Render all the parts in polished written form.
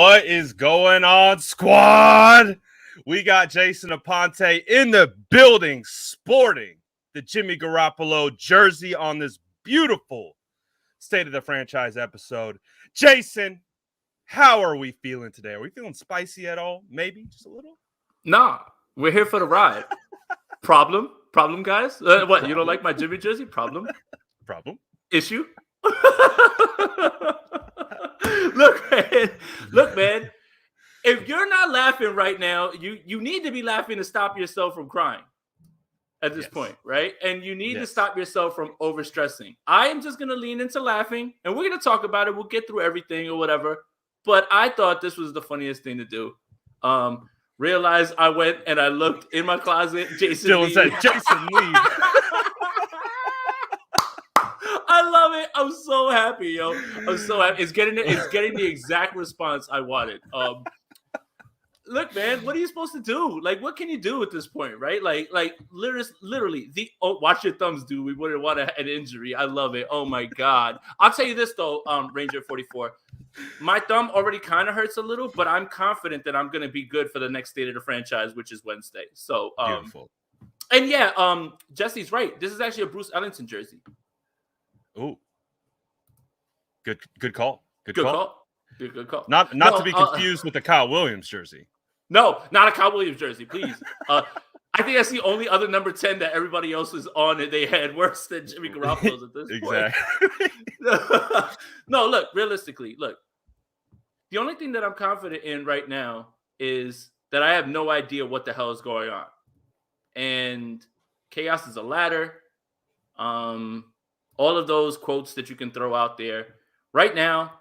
What is going on, squad? We got Jason Aponte in the building sporting the Jimmy Garoppolo jersey on this beautiful State of the Franchise episode. Jason, how are we feeling today? Are we feeling spicy at all? Maybe just a little? Nah, we're here for the ride. Problem, guys? What, you don't like my Jimmy jersey? Problem? Issue? Look, man. If you're not laughing right now, you need to be laughing to stop yourself from crying at this point, right? And you need to stop yourself from overstressing. I am just going to lean into laughing, and we're going to talk about it. We'll get through everything or whatever. But I thought this was the funniest thing to do. Realized I went and I looked in my closet. Jason said, Jason, leave. I love it. I'm so happy, yo. I'm so happy. It's getting the exact response I wanted. Look, man, what are you supposed to do? Like, what can you do at this point, right? Like literally, watch your thumbs, dude. We wouldn't want an injury. I love it. Oh my God. I'll tell you this though, Ranger 44. My thumb already kind of hurts a little, but I'm confident that I'm gonna be good for the next State of the Franchise, which is Wednesday. So beautiful. And yeah, Jesse's right. This is actually a Bruce Ellington jersey. Ooh. Good call. Good call. Not to be confused with the Kyle Williams jersey. No, not a Kyle Williams jersey, please. I think that's the only other number 10 that everybody else is on that they had worse than Jimmy Garoppolo's at this point. Exactly. No, look, realistically, the only thing that I'm confident in right now is that I have no idea what the hell is going on. And chaos is a ladder. All of those quotes that you can throw out there. Right now,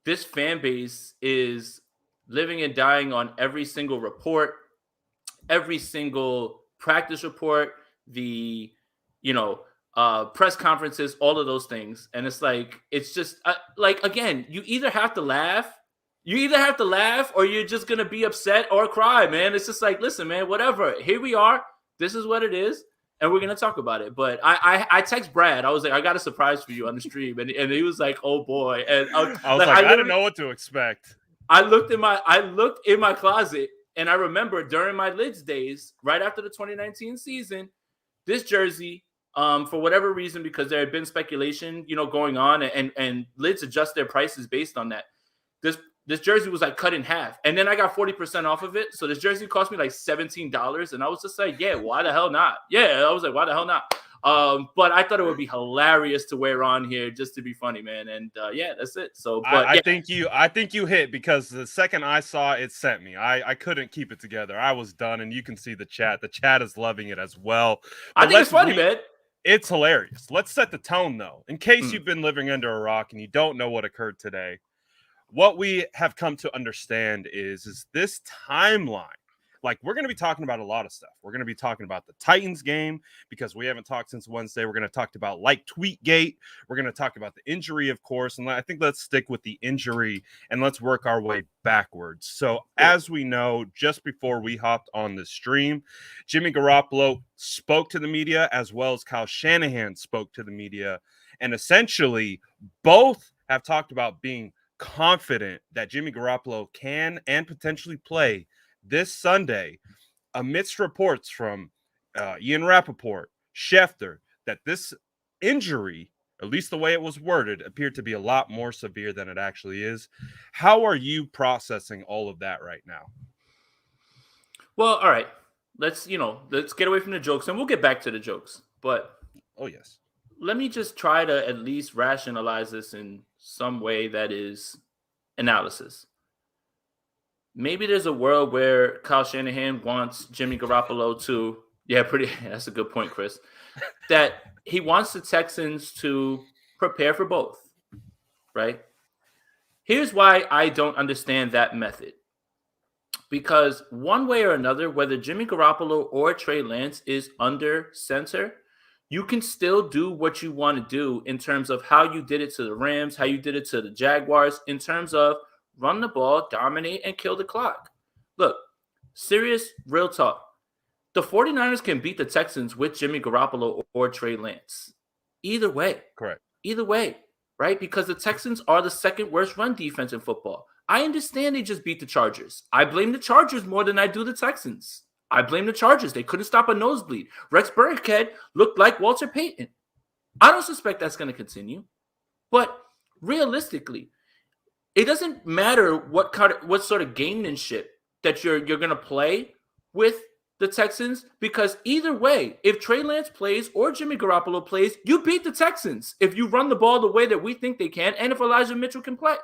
this fan base is living and dying on every single report, every single practice report, the, press conferences, all of those things. And it's just again, you either have to laugh or you're just going to be upset or cry, man. It's just like, listen, man, whatever. Here we are. This is what it is. And we're going to talk about it. But I text Brad. I was like, I got a surprise for you on the stream. And he was like, oh, boy. And I was like, I didn't know what to expect. I looked in my closet, and I remember during my Lids days, right after the 2019 season, this jersey, for whatever reason, because there had been speculation, going on, and Lids adjust their prices based on that. This jersey was cut in half, and then I got 40% off of it. So this jersey cost me $17, and I was just like, yeah, why the hell not? Yeah, I was like, why the hell not? But I thought it would be hilarious to wear on here just to be funny, man. And that's it. So, but I think you hit, because the second I saw it sent me. I couldn't keep it together. I was done, and you can see the chat. The chat is loving it as well. But I think it's funny, man. It's hilarious. Let's set the tone, though, in case you've been living under a rock and you don't know what occurred today. What we have come to understand is this timeline. We're going to be talking about a lot of stuff. We're going to be talking about the Titans game, because we haven't talked since Wednesday. We're going to talk about Tweetgate. We're going to talk about the injury, of course. And I think let's stick with the injury and let's work our way backwards. So as we know, just before we hopped on the stream, Jimmy Garoppolo spoke to the media, as well as Kyle Shanahan spoke to the media. And essentially, both have talked about being confident that Jimmy Garoppolo can and potentially play this Sunday, amidst reports from Ian Rappaport, Schefter, that this injury, at least the way it was worded, appeared to be a lot more severe than it actually is. How are you processing all of that right now? Well, all right. Let's get away from the jokes, and we'll get back to the jokes. But let me just try to at least rationalize this in some way that is analysis. Maybe there's a world where Kyle Shanahan wants Jimmy Garoppolo to, that's a good point, Chris, that he wants the Texans to prepare for both, right? Here's why I don't understand that method. Because one way or another, whether Jimmy Garoppolo or Trey Lance is under center, you can still do what you want to do in terms of how you did it to the Rams, how you did it to the Jaguars, in terms of run the ball, dominate, and kill the clock. Look, serious, real talk. The 49ers can beat the Texans with Jimmy Garoppolo or Trey Lance. Either way. Correct. Either way, right? Because the Texans are the second worst run defense in football. I understand they just beat the Chargers. I blame the Chargers more than I do the Texans. I blame the Chargers. They couldn't stop a nosebleed. Rex Burkhead looked like Walter Payton. I don't suspect that's going to continue. But realistically, it doesn't matter what sort of gamemanship that you're going to play with the Texans, because either way, if Trey Lance plays or Jimmy Garoppolo plays, you beat the Texans if you run the ball the way that we think they can and if Elijah Mitchell can play.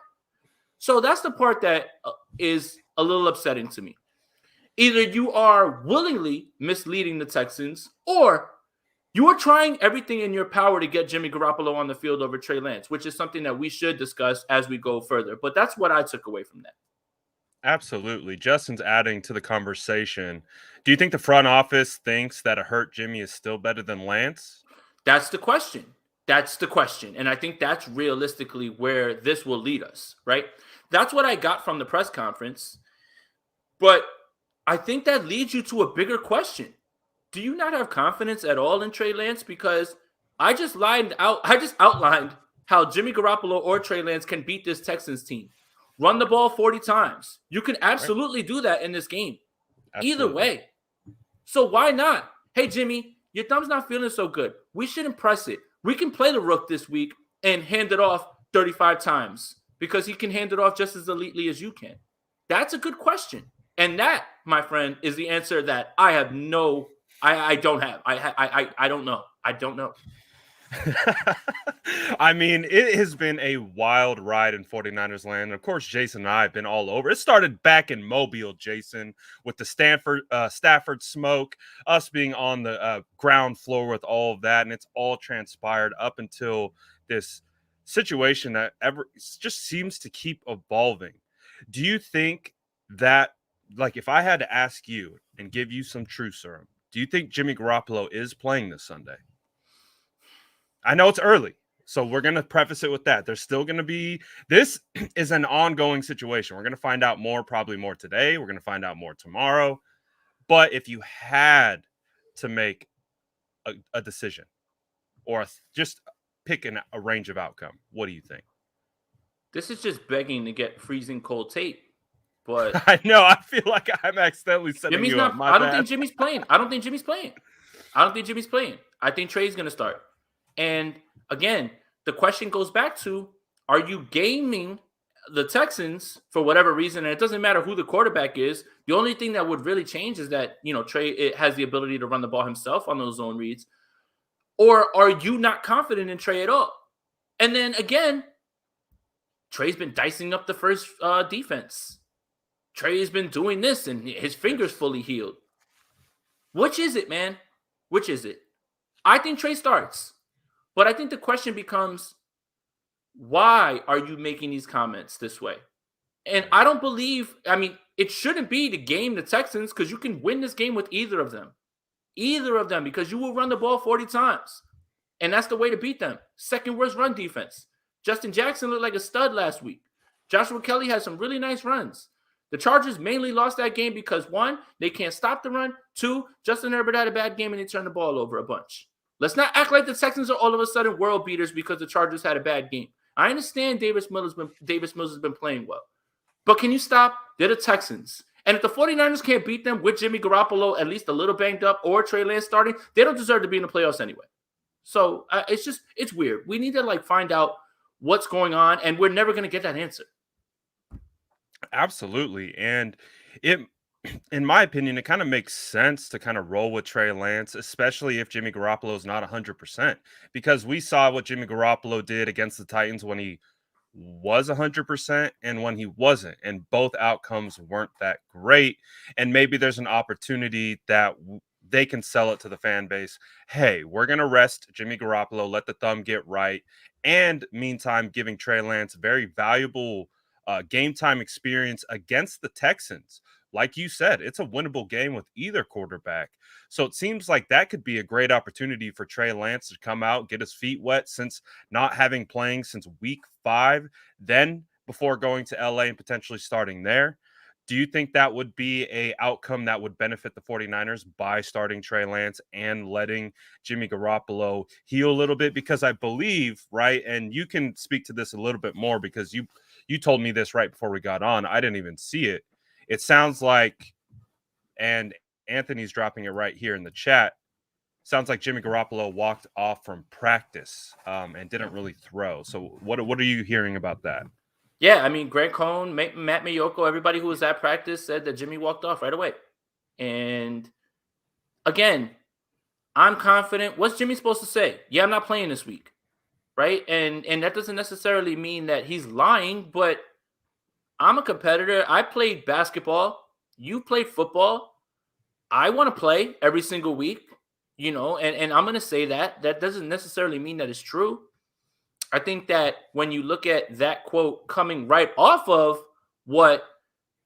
So that's the part that is a little upsetting to me. Either you are willingly misleading the Texans, or you are trying everything in your power to get Jimmy Garoppolo on the field over Trey Lance, which is something that we should discuss as we go further. But that's what I took away from that. Absolutely. Justin's adding to the conversation. Do you think the front office thinks that a hurt Jimmy is still better than Lance? That's the question. That's the question. And I think that's realistically where this will lead us, right? That's what I got from the press conference. But I think that leads you to a bigger question. Do you not have confidence at all in Trey Lance? Because I just outlined how Jimmy Garoppolo or Trey Lance can beat this Texans team. Run the ball 40 times. You can absolutely do that in this game. Absolutely. Either way. So why not? Hey, Jimmy, your thumb's not feeling so good. We shouldn't press it. We can play the rook this week and hand it off 35 times because he can hand it off just as elitely as you can. That's a good question. And that, my friend, is the answer that I have I don't have. I don't know. I don't know. I mean, it has been a wild ride in 49ers land. Of course, Jason and I have been all over. It started back in Mobile, Jason, with the Stafford smoke, us being on the ground floor with all of that, and it's all transpired up until this situation that just seems to keep evolving. Do you think that, like, if I had to ask you and give you some truth serum, do you think Jimmy Garoppolo is playing this Sunday? I know it's early, so we're going to preface it with that. There's still going to be – this is an ongoing situation. We're going to find out more, probably more today. We're going to find out more tomorrow. But if you had to make a decision or just pick a range of outcome, what do you think? This is just begging to get freezing cold tape. But I know. I feel like I'm accidentally setting you up. I don't think Jimmy's playing. I don't think Jimmy's playing. I think Trey's going to start. And again, the question goes back to, are you gaming the Texans for whatever reason? And it doesn't matter who the quarterback is. The only thing that would really change is that, Trey has the ability to run the ball himself on those zone reads. Or are you not confident in Trey at all? And then again, Trey's been dicing up the first defense. Trey's been doing this and his finger's fully healed. Which is it, man? Which is it? I think Trey starts. But I think the question becomes, why are you making these comments this way? And I don't believe, it shouldn't be to game the Texans, because you can win this game with either of them. Either of them, because you will run the ball 40 times. And that's the way to beat them. Second worst run defense. Justin Jackson looked like a stud last week. Joshua Kelly had some really nice runs. The Chargers mainly lost that game because, one, they can't stop the run. Two, Justin Herbert had a bad game and they turned the ball over a bunch. Let's not act like the Texans are all of a sudden world beaters because the Chargers had a bad game. I understand Davis Mills has been playing well. But can you stop? They're the Texans. And if the 49ers can't beat them with Jimmy Garoppolo at least a little banged up or Trey Lance starting, they don't deserve to be in the playoffs anyway. So it's weird. We need to find out what's going on, and we're never going to get that answer. Absolutely. And in my opinion, it kind of makes sense to kind of roll with Trey Lance, especially if Jimmy Garoppolo is not 100%, because we saw what Jimmy Garoppolo did against the Titans when he was 100% and when he wasn't, and both outcomes weren't that great. And maybe there's an opportunity that they can sell it to the fan base. Hey, we're going to rest Jimmy Garoppolo, let the thumb get right, and meantime giving Trey Lance very valuable game time experience against the Texans. Like you said, it's a winnable game with either quarterback. So it seems like that could be a great opportunity for Trey Lance to come out, get his feet wet, since not having playing since week 5, then before going to LA and potentially starting there. Do you think that would be a outcome that would benefit the 49ers by starting Trey Lance and letting Jimmy Garoppolo heal a little bit? Because I believe, right, and you can speak to this a little bit more because you you told me this right before we got on. I didn't even see it. It sounds like, and Anthony's dropping it right here in the chat, sounds like Jimmy Garoppolo walked off from practice and didn't really throw. So what are you hearing about that? Yeah, I mean, Greg Cohn, Matt Miyoko, everybody who was at practice said that Jimmy walked off right away. And again, I'm confident. What's Jimmy supposed to say? Yeah, I'm not playing this week, right? And that doesn't necessarily mean that he's lying, but I'm a competitor. I played basketball. You played football. I want to play every single week, and I'm going to say that. That doesn't necessarily mean that it's true. I think that when you look at that quote coming right off of what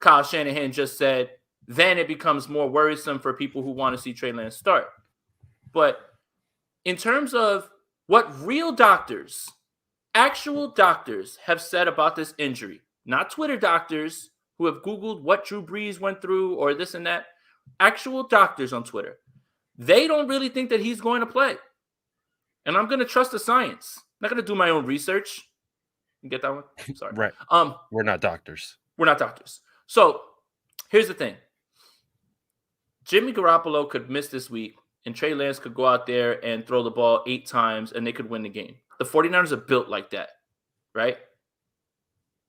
Kyle Shanahan just said, then it becomes more worrisome for people who want to see Trey Lance start. But in terms of what real doctors, actual doctors have said about this injury, not Twitter doctors who have Googled what Drew Brees went through or this and that, actual doctors on Twitter, they don't really think that he's going to play. And I'm going to trust the science. I'm not going to do my own research. You get that one? Sorry. Right. We're not doctors. We're not doctors. So here's the thing. Jimmy Garoppolo could miss this week, and Trey Lance could go out there and throw the ball 8 times, and they could win the game. The 49ers are built like that, right?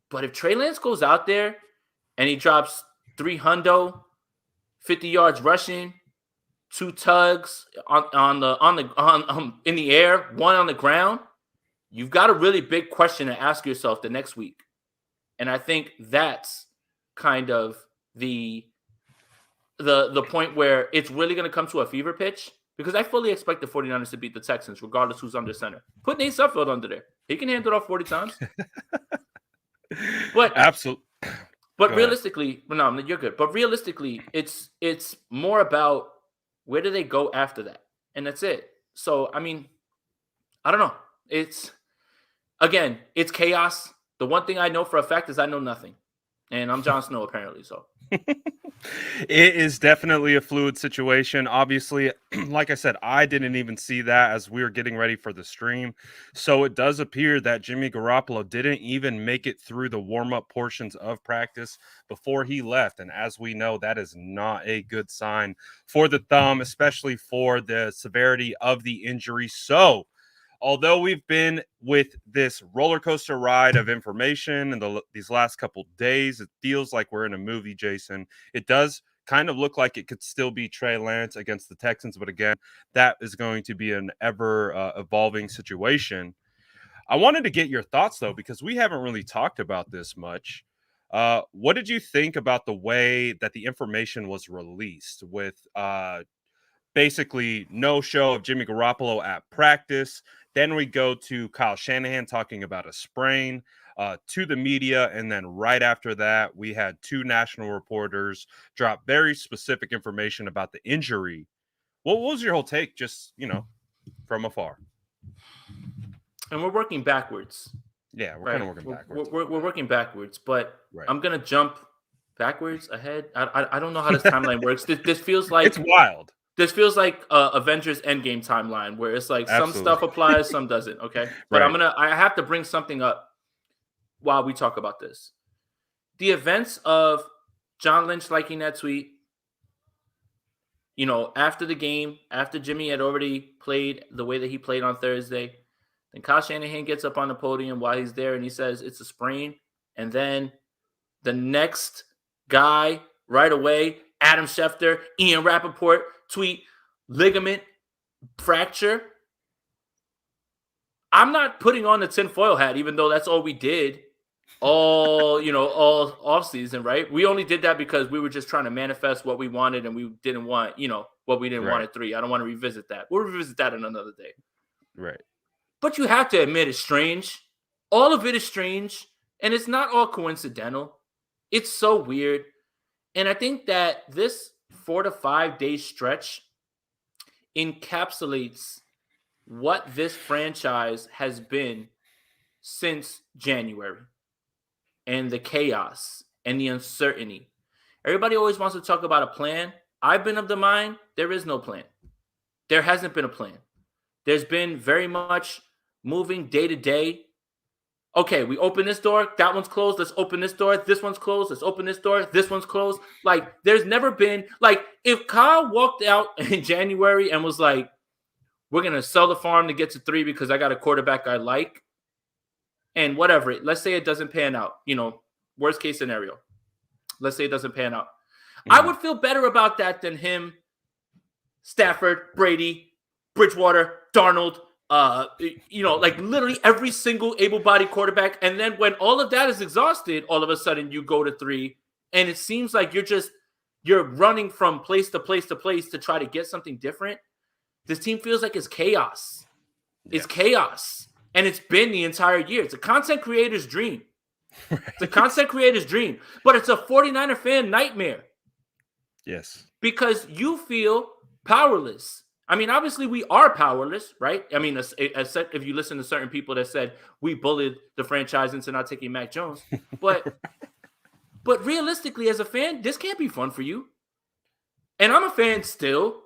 But if Trey Lance goes out there and he drops 300, 50 yards rushing, 2 tugs in the air, 1 on the ground, you've got a really big question to ask yourself the next week. And I think that's kind of the point where it's really going to come to a fever pitch, because I fully expect the 49ers to beat the Texans regardless who's under center. Put Nate Sudfeld under there. He can hand it off 40 times. But absolutely. But realistically, no, you're good. But realistically, it's more about where do they go after that? And that's it. So, I mean, I don't know. It's chaos. The one thing I know for a fact is I know nothing. And I'm Jon Snow, apparently, so. It is definitely a fluid situation. Obviously, like I said, I didn't even see that as we were getting ready for the stream. So it does appear that Jimmy Garoppolo didn't even make it through the warm-up portions of practice before he left. And as we know, that is not a good sign for the thumb, especially for the severity of the injury. So although we've been with this roller coaster ride of information in these last couple days, it feels like we're in a movie, Jason. It does kind of look like it could still be Trey Lance against the Texans. But again, that is going to be an ever evolving situation. I wanted to get your thoughts, though, because we haven't really talked about this much. What did you think about the way that the information was released with basically no show of Jimmy Garoppolo at practice? Then we go to Kyle Shanahan talking about a sprain to the media. And then right after that, we had 2 national reporters drop very specific information about the injury. What was your whole take, just, from afar? And we're working backwards. Yeah, we're kind of working backwards. We're working backwards, but right. I'm going to jump backwards, ahead. I don't know how this timeline works. This feels like... It's wild. This feels like Avengers Endgame timeline, where it's like Absolutely. Some stuff applies, some doesn't. Okay, but right. I have to bring something up while we talk about this. The events of John Lynch liking that tweet, after the game, after Jimmy had already played the way that he played on Thursday, then Kyle Shanahan gets up on the podium while he's there and he says it's a sprain, and then the next guy right away, Adam Schefter, Ian Rappaport, tweet ligament fracture. I'm not putting on the tinfoil hat, even though that's all we did all off season, right? We only did that because we were just trying to manifest what we wanted, and we didn't want, what we didn't want at 3. I don't want to revisit that. We'll revisit that on another day. Right. But you have to admit it's strange. All of it is strange, and it's not all coincidental. It's so weird. And I think that this 4 to 5 day stretch encapsulates what this franchise has been since January, and the chaos and the uncertainty. Everybody always wants to talk about a plan. I've been of the mind there is no plan. There hasn't been a plan. There's been very much moving day to day Okay, we open this door. That one's closed. Let's open this door. This one's closed. Let's open this door. This one's closed. Like, there's never been like if Kyle walked out in January and was like, "We're gonna sell the farm to get to 3 because I got a quarterback I like," and whatever. Let's say it doesn't pan out. Worst case scenario. Let's say it doesn't pan out. I would feel better about that than him, Stafford, Brady, Bridgewater, Darnold. Like literally every single able-bodied quarterback. And then when all of that is exhausted, all of a sudden you go to 3, and it seems like you're running from place to place to place to try to get something different. This team feels like it's chaos. It's chaos. And it's been the entire year. It's a content creator's dream. Right. It's a content creator's dream. But it's a 49er fan nightmare. Yes. Because you feel powerless. I mean, obviously we are powerless, right? I mean, if you listen to certain people that said we bullied the franchise into not taking Mac Jones. But realistically, as a fan, this can't be fun for you. And I'm a fan still.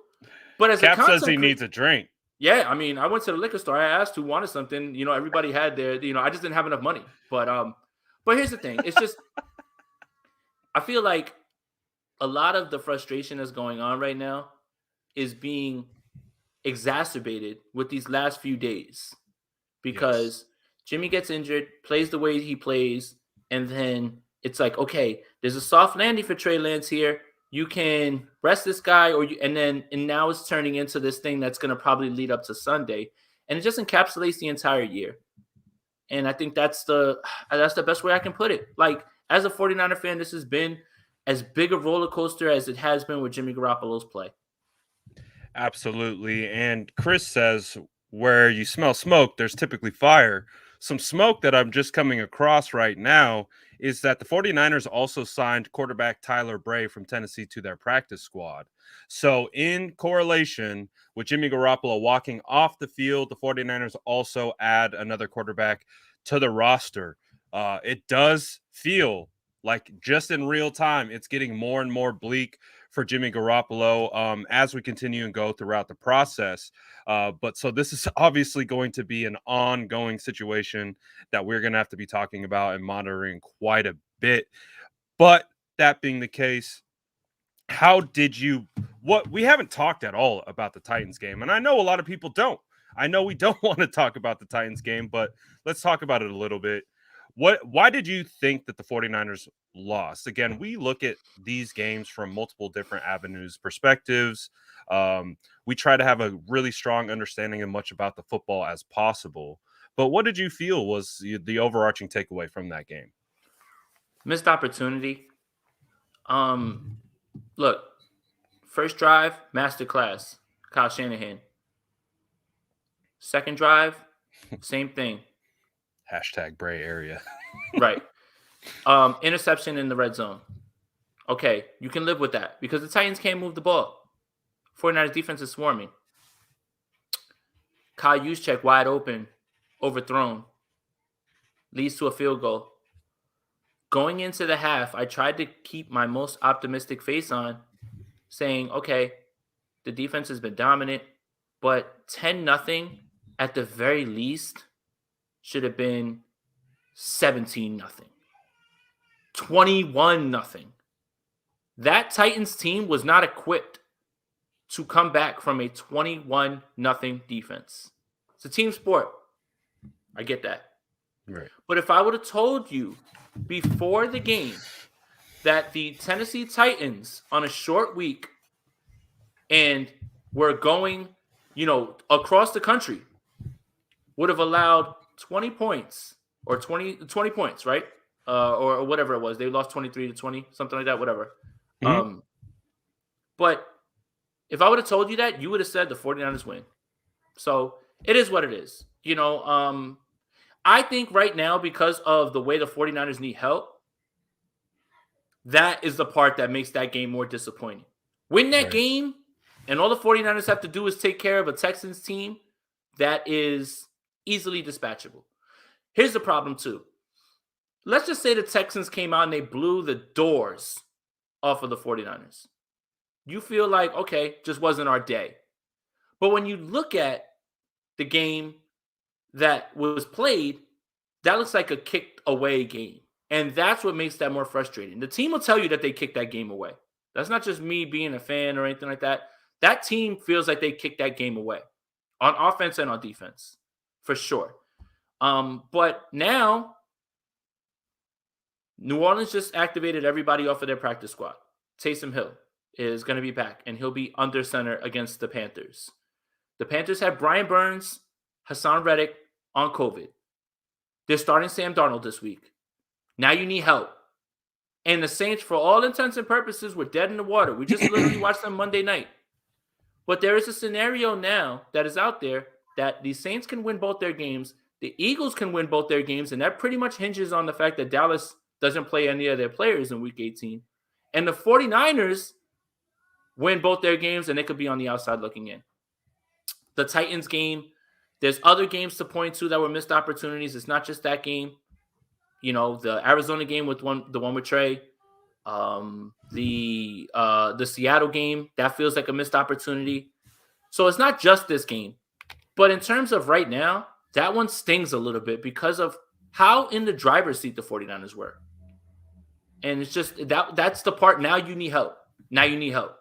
But as Cap says he needs a drink. Yeah, I mean, I went to the liquor store. I asked who wanted something. Everybody had their, I just didn't have enough money. But here's the thing. It's just, I feel like a lot of the frustration that's going on right now is being exacerbated with these last few days because Jimmy gets injured, plays the way he plays, and then it's like, okay, there's a soft landing for Trey Lance here. You can rest this guy, and now it's turning into this thing that's going to probably lead up to Sunday, and it just encapsulates the entire year. And I think that's the best way I can put it. Like, as a 49er fan, this has been as big a roller coaster as it has been with Jimmy Garoppolo's play. Absolutely. And Chris says, where you smell smoke, there's typically fire. Some smoke that I'm just coming across right now is that the 49ers also signed quarterback Tyler Bray from Tennessee to their practice squad. So in correlation with Jimmy Garoppolo walking off the field, the 49ers also add another quarterback to the roster. It does feel like just in real time, it's getting more and more bleak for Jimmy Garoppolo as we continue and go throughout the process. But so this is obviously going to be an ongoing situation that we're going to have to be talking about and monitoring quite a bit. But that being the case, how did you – we haven't talked at all about the Titans game, and I know a lot of people don't. I know we don't want to talk about the Titans game, but let's talk about it a little bit. Why did you think that the 49ers lost? Again, we look at these games from multiple different avenues, perspectives. We try to have a really strong understanding of much about the football as possible. But what did you feel was the overarching takeaway from that game? Missed opportunity. Look, first drive, masterclass, Kyle Shanahan. Second drive, same thing. Hashtag Bray area. Right. Interception in the red zone. Okay, you can live with that because the Titans can't move the ball. 49ers defense is swarming. Kyle Juszczyk wide open, overthrown. Leads to a field goal. Going into the half, I tried to keep my most optimistic face on, saying, okay, the defense has been dominant, but 10-0 at the very least should have been 17-0. 21-0. That Titans team was not equipped to come back from a 21-0 defense. It's a team sport. I get that. Right. But if I would have told you before the game that the Tennessee Titans on a short week and were going, across the country would have allowed 20 points or 20 points, right? Or whatever it was. They lost 23-20, something like that, whatever. Mm-hmm. But if I would have told you that, you would have said the 49ers win. So it is what it is. I think right now, because of the way the 49ers need help, that is the part that makes that game more disappointing. Win that game, and all the 49ers have to do is take care of a Texans team that is easily dispatchable. Here's the problem, too. Let's just say the Texans came out and they blew the doors off of the 49ers. You feel like, okay, just wasn't our day. But when you look at the game that was played, that looks like a kicked away game. And that's what makes that more frustrating. The team will tell you that they kicked that game away. That's not just me being a fan or anything like that. That team feels like they kicked that game away on offense and on defense, for sure. But now, New Orleans just activated everybody off of their practice squad. Taysom Hill is going to be back, and he'll be under center against the Panthers. The Panthers have Brian Burns, Hassan Reddick on COVID. They're starting Sam Darnold this week. Now you need help. And the Saints, for all intents and purposes, were dead in the water. We just literally watched them Monday night. But there is a scenario now that is out there that the Saints can win both their games. The Eagles can win both their games. And that pretty much hinges on the fact that Dallas doesn't play any of their players in Week 18. And the 49ers win both their games, and they could be on the outside looking in. The Titans game, there's other games to point to that were missed opportunities. It's not just that game. You know, the Arizona game with the one with Trey, the Seattle game, that feels like a missed opportunity. So it's not just this game. But in terms of right now, that one stings a little bit because of how in the driver's seat the 49ers were. And it's just that's the part. Now you need help. Now you need help.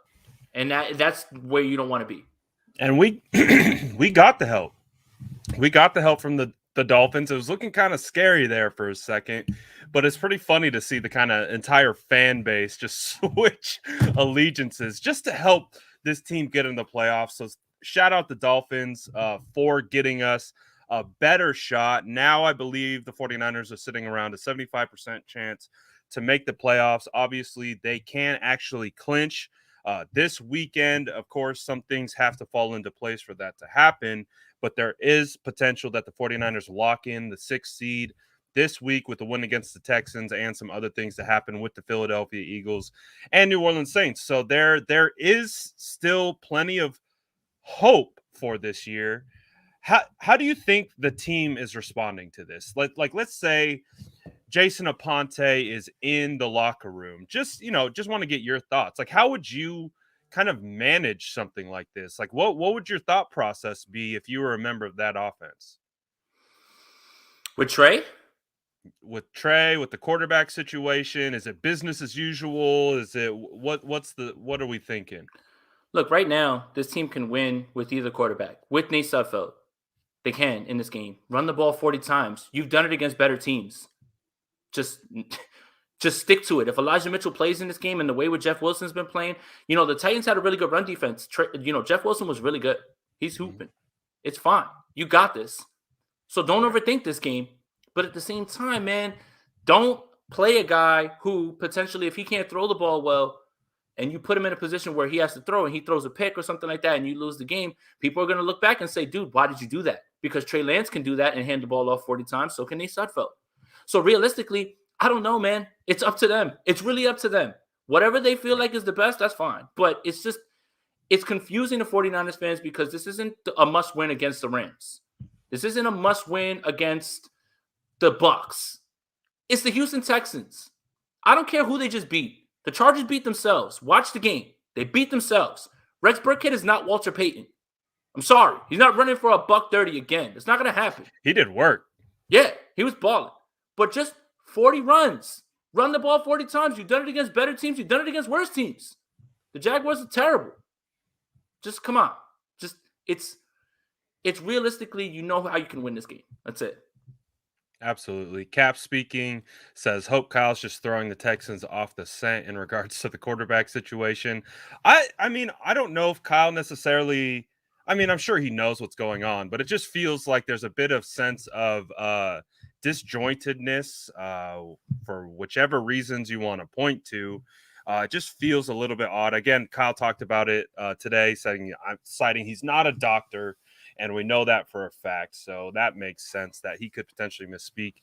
And that's where you don't want to be. And we got the help. We got the help from the Dolphins. It was looking kind of scary there for a second, but it's pretty funny to see the kind of entire fan base just switch allegiances just to help this team get in the playoffs. So shout out the Dolphins for getting us a better shot. Now I believe the 49ers are sitting around a 75% chance to make the playoffs. Obviously, they can actually clinch this weekend. Of course, some things have to fall into place for that to happen, but there is potential that the 49ers lock in the 6th seed this week with the win against the Texans and some other things to happen with the Philadelphia Eagles and New Orleans Saints. So there is still plenty of hope for this year. How do you think the team is responding to this? Like let's say Jason Aponte is in the locker room. Just want to get your thoughts. Like, how would you kind of manage something like this? Like, what would your thought process be if you were a member of that offense? With Trey? With Trey, with the quarterback situation, is it business as usual? Is it what are we thinking? Look, right now, this team can win with either quarterback. With Nate Sudfeld, they can in this game. Run the ball 40 times. You've done it against better teams. Just stick to it. If Elijah Mitchell plays in this game and the way with Jeff Wilson's been playing, the Titans had a really good run defense. Jeff Wilson was really good. He's hooping. It's fine. You got this. So don't overthink this game. But at the same time, man, don't play a guy who potentially, if he can't throw the ball well, and you put him in a position where he has to throw and he throws a pick or something like that and you lose the game, people are going to look back and say, dude, why did you do that? Because Trey Lance can do that and hand the ball off 40 times. So can Nate Sudfeld. So realistically, I don't know, man. It's up to them. It's really up to them. Whatever they feel like is the best, that's fine. But it's confusing to 49ers fans because this isn't a must-win against the Rams. This isn't a must-win against the Bucs. It's the Houston Texans. I don't care who they just beat. The Chargers beat themselves. Watch the game. They beat themselves. Rex Burkhead is not Walter Payton. I'm sorry. He's not running for $130 again. It's not going to happen. He did work. Yeah, he was balling. But just 40 runs. Run the ball 40 times. You've done it against better teams. You've done it against worse teams. The Jaguars are terrible. Just come on. It's realistically, how you can win this game. That's it. Absolutely. Cap speaking says, hope Kyle's just throwing the Texans off the scent in regards to the quarterback situation. I mean, I don't know if Kyle necessarily, I'm sure he knows what's going on, but it just feels like there's a bit of sense of disjointedness for whichever reasons you want to point to. It just feels a little bit odd. Again, Kyle talked about it today, citing he's not a doctor. And we know that for a fact. So that makes sense that he could potentially misspeak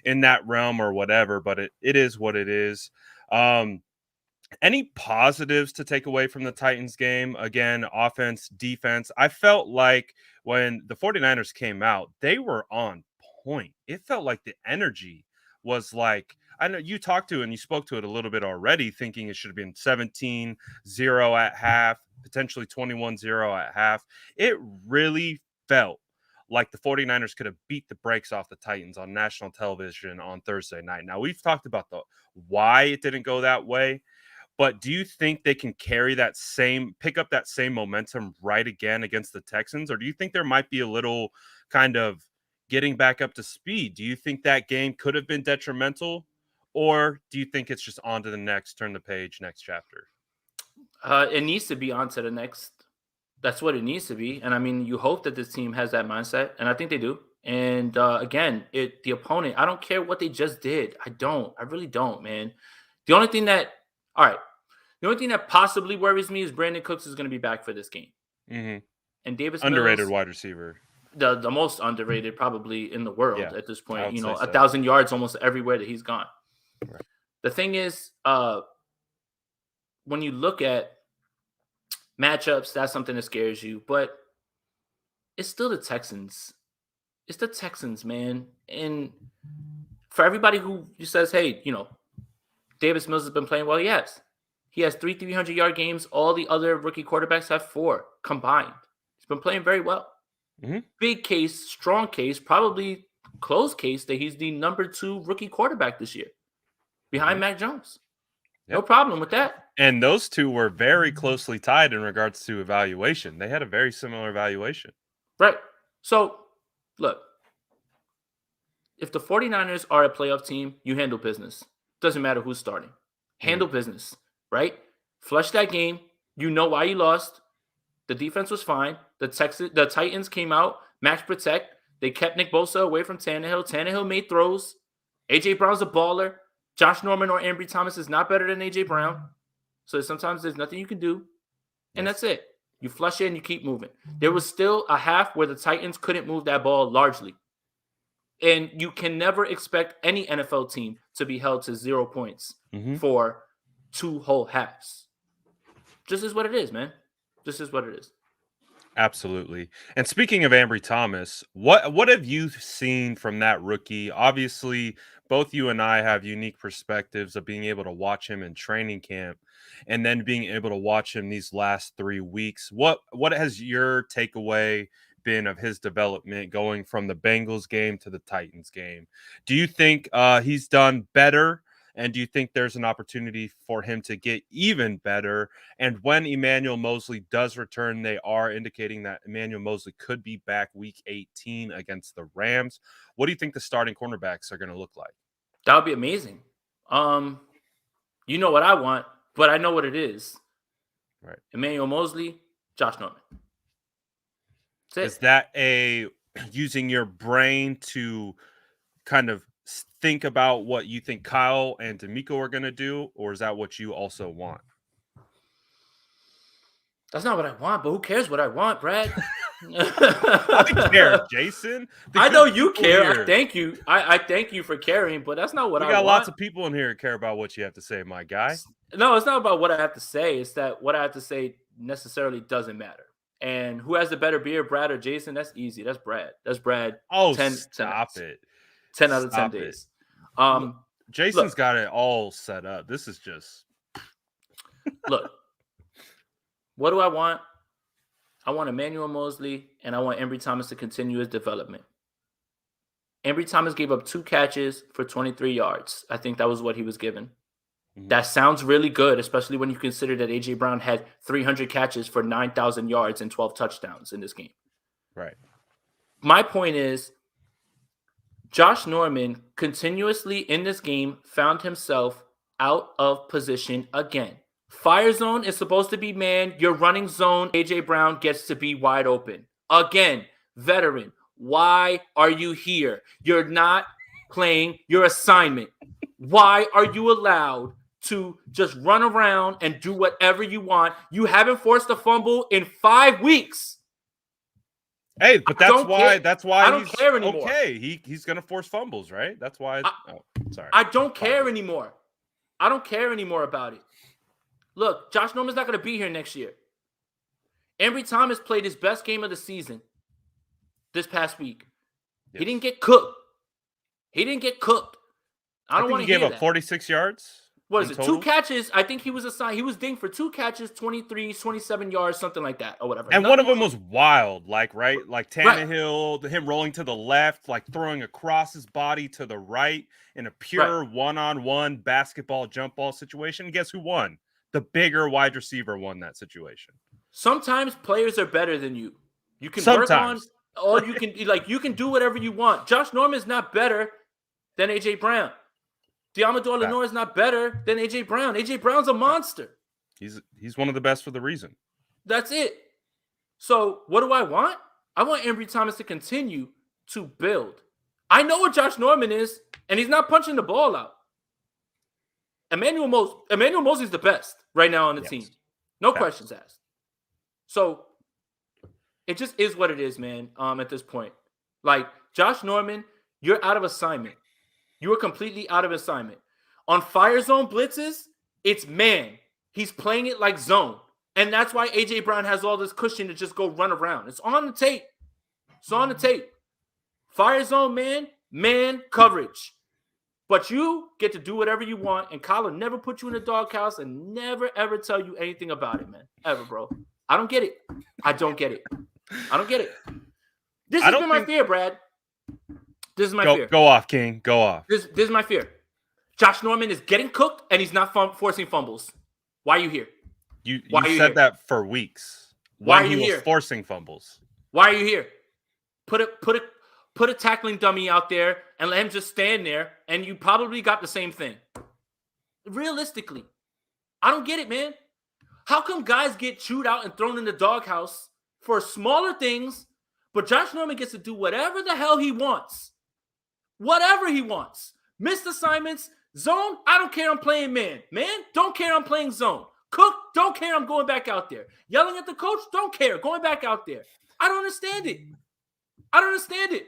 in that realm or whatever. But it is what it is. Any positives to take away from the Titans game? Again, offense, defense. I felt like when the 49ers came out, they were on point. It felt like the energy was like, I know you talked to and you spoke to it a little bit already, thinking it should have been 17-0 at half, potentially 21-0 at half. It really felt like the 49ers could have beat the brakes off the Titans on national television on Thursday night. Now, we've talked about why it didn't go that way, but do you think they can pick up that same momentum right again against the Texans? Or do you think there might be a little kind of getting back up to speed? Do you think that game could have been detrimental? Or do you think it's just on to the next, turn the page, next chapter? It needs to be on to the next. That's what it needs to be. And I mean, you hope that this team has that mindset, and I think they do. And again, the opponent, I don't care what they just did. I really don't, man. The only thing that possibly worries me is Brandon Cooks is going to be back for this game. Mm-hmm. And Davis underrated Mills, wide receiver. The most underrated probably in the world at this point. 1,000 yards almost everywhere that he's gone. Right. The thing is, when you look at matchups, that's something that scares you, but it's still the Texans. It's the Texans, man. And for everybody who says, hey, Davis Mills has been playing well, yes. He has 3 300-yard games. All the other rookie quarterbacks have 4 combined. He's been playing very well. Mm-hmm. Big case, strong case, probably close case that he's the number 2 rookie quarterback this year behind Mac Jones. Yep. No problem with that. And those two were very closely tied in regards to evaluation. They had a very similar evaluation. Right. So, look, if the 49ers are a playoff team, you handle business. Doesn't matter who's starting. Handle business, right? Flush that game. You know why you lost. The defense was fine. The Titans came out, max protect. They kept Nick Bosa away from Tannehill. Tannehill made throws. A.J. Brown's a baller. Josh Norman or Ambry Thomas is not better than A.J. Brown. So sometimes there's nothing you can do. And that's it. You flush it and you keep moving. There was still a half where the Titans couldn't move that ball largely. And you can never expect any NFL team to be held to 0 points for 2 whole halves. Just is what it is, man. Just is what it is. Absolutely. And speaking of Ambry Thomas, what have you seen from that rookie? Obviously, both you and I have unique perspectives of being able to watch him in training camp and then being able to watch him these last 3 weeks. What has your takeaway been of his development going from the Bengals game to the Titans game? Do you think he's done better? And do you think there's an opportunity for him to get even better? And when Emmanuel Moseley does return, they are indicating that Emmanuel Moseley could be back week 18 against the Rams. What do you think the starting cornerbacks are going to look like? That would be amazing. You know what I want, but I know what it is. Right. Emmanuel Moseley, Josh Norman. Is that using your brain to kind of think about what you think Kyle and D'Amico are going to do, or is that what you also want? That's not what I want, but who cares what I want, Brad? I care, Jason. I know you care. I thank you. I thank you for caring, but that's not what I want. We got lots of people in here who care about what you have to say, my guy. No, it's not about what I have to say. It's that what I have to say necessarily doesn't matter. And who has the better beer, Brad or Jason? That's easy. That's Brad. That's Brad. Oh, stop it. 10 out of 10 days. Jason's got it all set up. This is just look. What do I want? I want Emmanuel Moseley and I want Ambry Thomas to continue his development. Ambry Thomas gave up 2 catches for 23 yards. I think that was what he was given. That sounds really good, especially when you consider that A.J. Brown had 300 catches for 9,000 yards and 12 touchdowns in this game. Right. My point is, Josh Norman continuously in this game found himself out of position again. Fire zone is supposed to be man. Your running zone, A.J. Brown gets to be wide open. Again, veteran, why are you here? You're not playing your assignment. Why are you allowed to just run around and do whatever you want? You haven't forced a fumble in 5 weeks. Hey, but that's why I don't care anymore. Okay, he's gonna force fumbles, right? That's why. Sorry. I don't care anymore. I don't care anymore about it. Look, Josh Norman's not gonna be here next year. Ambry Thomas played his best game of the season this past week. Yes. He didn't get cooked. I don't want to hear that. He gave up 46 yards. What is it? Total? 2 catches. I think he was assigned. He was dinged for 2 catches, 23, 27 yards, something like that, or whatever. And one of them was wild, like Tannehill, him rolling to the left, like throwing across his body to the right in a pure one-on-one basketball jump ball situation. And guess who won? The bigger wide receiver won that situation. Sometimes players are better than you. You can work on all you can. You can do whatever you want. Josh Norman is not better than A.J. Brown. Diamador Lenore is not better than A.J. Brown. A.J. Brown's a monster. He's one of the best for the reason. That's it. So what do I want? I want Ambry Thomas to continue to build. I know what Josh Norman is, and he's not punching the ball out. Emmanuel Mosley's the best right now on the team. No questions asked. So it just is what it is, man, at this point. Like, Josh Norman, you're out of assignment. You are completely out of assignment. On fire zone blitzes, it's man. He's playing it like zone. And that's why A.J. Brown has all this cushion to just go run around. It's on the tape. It's on the tape. Fire zone, man coverage. But you get to do whatever you want, and Kyle will never put you in a doghouse and never, ever tell you anything about it, man. Ever, bro. I don't get it. I don't get it. I don't get it. This has been my fear, Brad. This is my fear. Go off, King. Go off. This is my fear. Josh Norman is getting cooked, and he's not forcing fumbles. Why are you here? You said that for weeks. Why are you he here? Was forcing fumbles. Why are you here? Put a tackling dummy out there and let him just stand there, and you probably got the same thing. Realistically, I don't get it, man. How come guys get chewed out and thrown in the doghouse for smaller things, but Josh Norman gets to do whatever the hell he wants? Whatever he wants. Missed assignments, zone, I don't care, I'm playing man. Man, don't care, I'm playing zone. Cook, don't care, I'm going back out there. Yelling at the coach, don't care, going back out there. I don't understand it.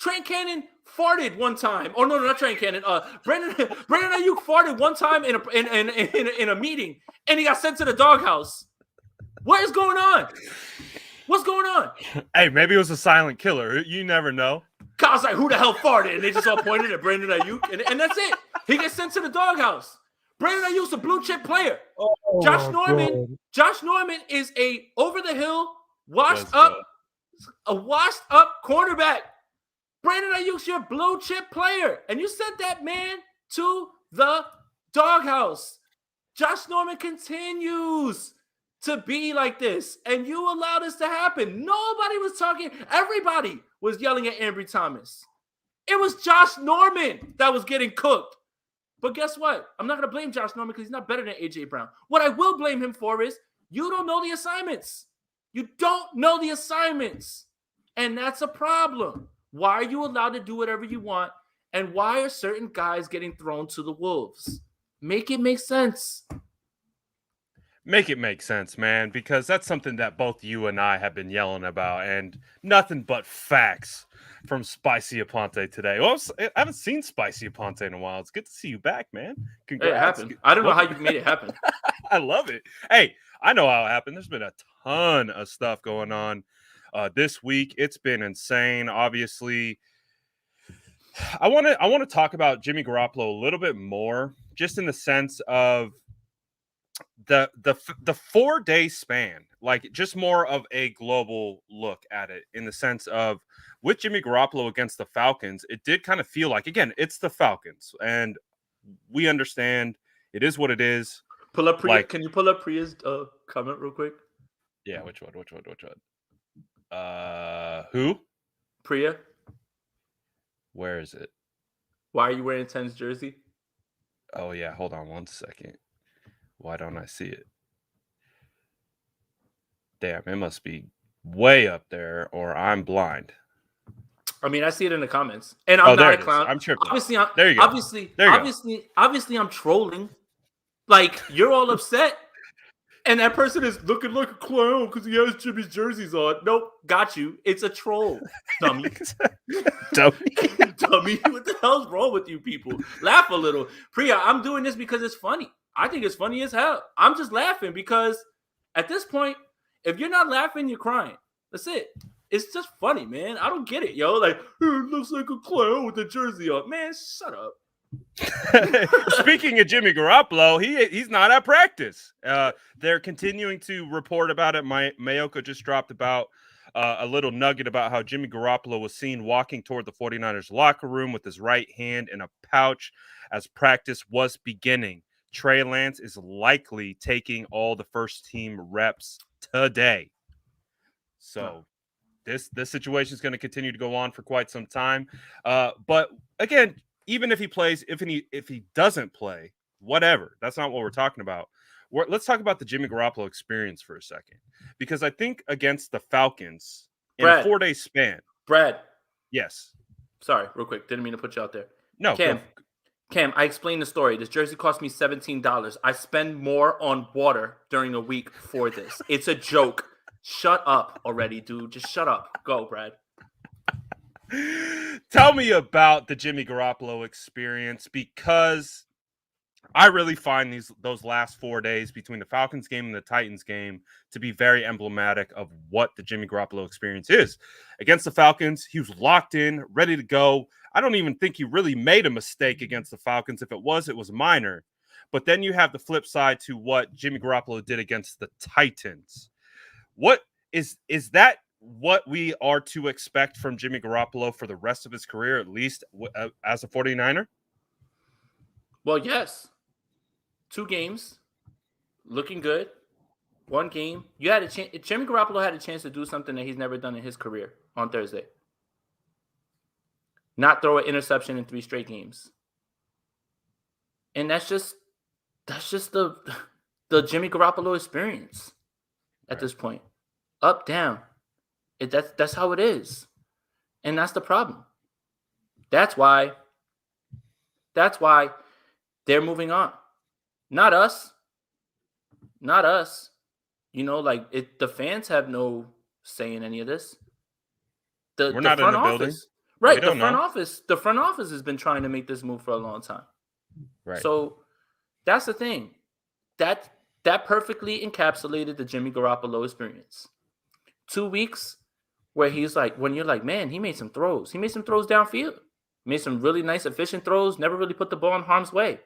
Trent Cannon farted one time. Oh, no, not Trent Cannon. Brandon Ayuk farted one time in a meeting, and he got sent to the doghouse. What is going on? What's going on? Hey, maybe it was a silent killer. You never know. Kyle's like, who the hell farted? And they just all pointed at Brandon Ayuk, and that's it. He gets sent to the doghouse. Brandon Ayuk's a blue chip player. Josh Norman is a over the hill, washed up cornerback. Brandon Ayuk's your blue chip player, and you sent that man to the doghouse. Josh Norman continues to be like this, and you allow this to happen. Nobody was talking. Everybody was yelling at Ambry Thomas. It was Josh Norman that was getting cooked. But guess what? I'm not going to blame Josh Norman because he's not better than A.J. Brown. What I will blame him for is you don't know the assignments. You don't know the assignments. And that's a problem. Why are you allowed to do whatever you want? And why are certain guys getting thrown to the wolves? Make it make sense. Make it make sense, man, because that's something that both you and I have been yelling about, and nothing but facts from Spicy Aponte today. Well, I haven't seen Spicy Aponte in a while. It's good to see you back, man. Congrats. It happened. I don't know how you made it happen. I love it. Hey, I know how it happened. There's been a ton of stuff going on this week. It's been insane. Obviously, I want to talk about Jimmy Garoppolo a little bit more, just in the sense of the 4-day span, like just more of a global look at it, in the sense of with Jimmy Garoppolo against the Falcons, it did kind of feel like, again, it's the Falcons, and we understand it is what it is. Pull up Priya. Can you pull up Priya's comment real quick? Yeah, which one? Who? Priya. Where is it? Why are you wearing Ten's jersey? Oh yeah, hold on one second. Why don't I see it? Damn, it must be way up there, or I'm blind. I mean, I see it in the comments, and I'm not a clown. I'm tripping. Obviously, there you go. Obviously, I'm trolling. Like, you're all upset, and that person is looking like a clown because he has Jimmy's jerseys on. Nope, got you. It's a troll, dummy. Dummy. What the hell's wrong with you people? Laugh a little. Priya, I'm doing this because it's funny. I think it's funny as hell. I'm just laughing because at this point, if you're not laughing, you're crying. That's it. It's just funny, man. I don't get it, yo. Like, it looks like a clown with a jersey on. Man, shut up. Speaking of Jimmy Garoppolo, he's not at practice. They're continuing to report about it. Mayoka just dropped about a little nugget about how Jimmy Garoppolo was seen walking toward the 49ers locker room with his right hand in a pouch as practice was beginning. Trey Lance is likely taking all the first team reps today. So this situation is going to continue to go on for quite some time. But again, even if he plays, if he doesn't play, whatever. That's not what we're talking about. Let's talk about the Jimmy Garoppolo experience for a second, because I think against the Falcons in a 4-day span. Brad. Yes. Sorry, real quick. Didn't mean to put you out there. No, Cam, I explained the story. This jersey cost me $17. I spend more on water during a week for this. It's a joke. Shut up already, dude. Just shut up. Go, Brad. Tell me about the Jimmy Garoppolo experience, because I really find those last 4 days between the Falcons game and the Titans game to be very emblematic of what the Jimmy Garoppolo experience is. Against the Falcons, he was locked in, ready to go. I don't even think he really made a mistake against the Falcons. If it was minor. But then you have the flip side to what Jimmy Garoppolo did against the Titans. What is that what we are to expect from Jimmy Garoppolo for the rest of his career, at least as a 49er? Well, yes. 2 games, looking good. 1 game. You had a chance. Jimmy Garoppolo had a chance to do something that he's never done in his career on Thursday. Not throw an interception in 3 straight games. And that's just the Jimmy Garoppolo experience at this point. Up, down. That's how it is. And that's the problem. That's why they're moving on. Not us. You know, like the fans have no say in any of this. We're not in the building. Right. The front office has been trying to make this move for a long time. Right. So that's the thing. That perfectly encapsulated the Jimmy Garoppolo experience. 2 weeks where he's like, when you're like, man, he made some throws. He made some throws downfield. Made some really nice, efficient throws. Never really put the ball in harm's way.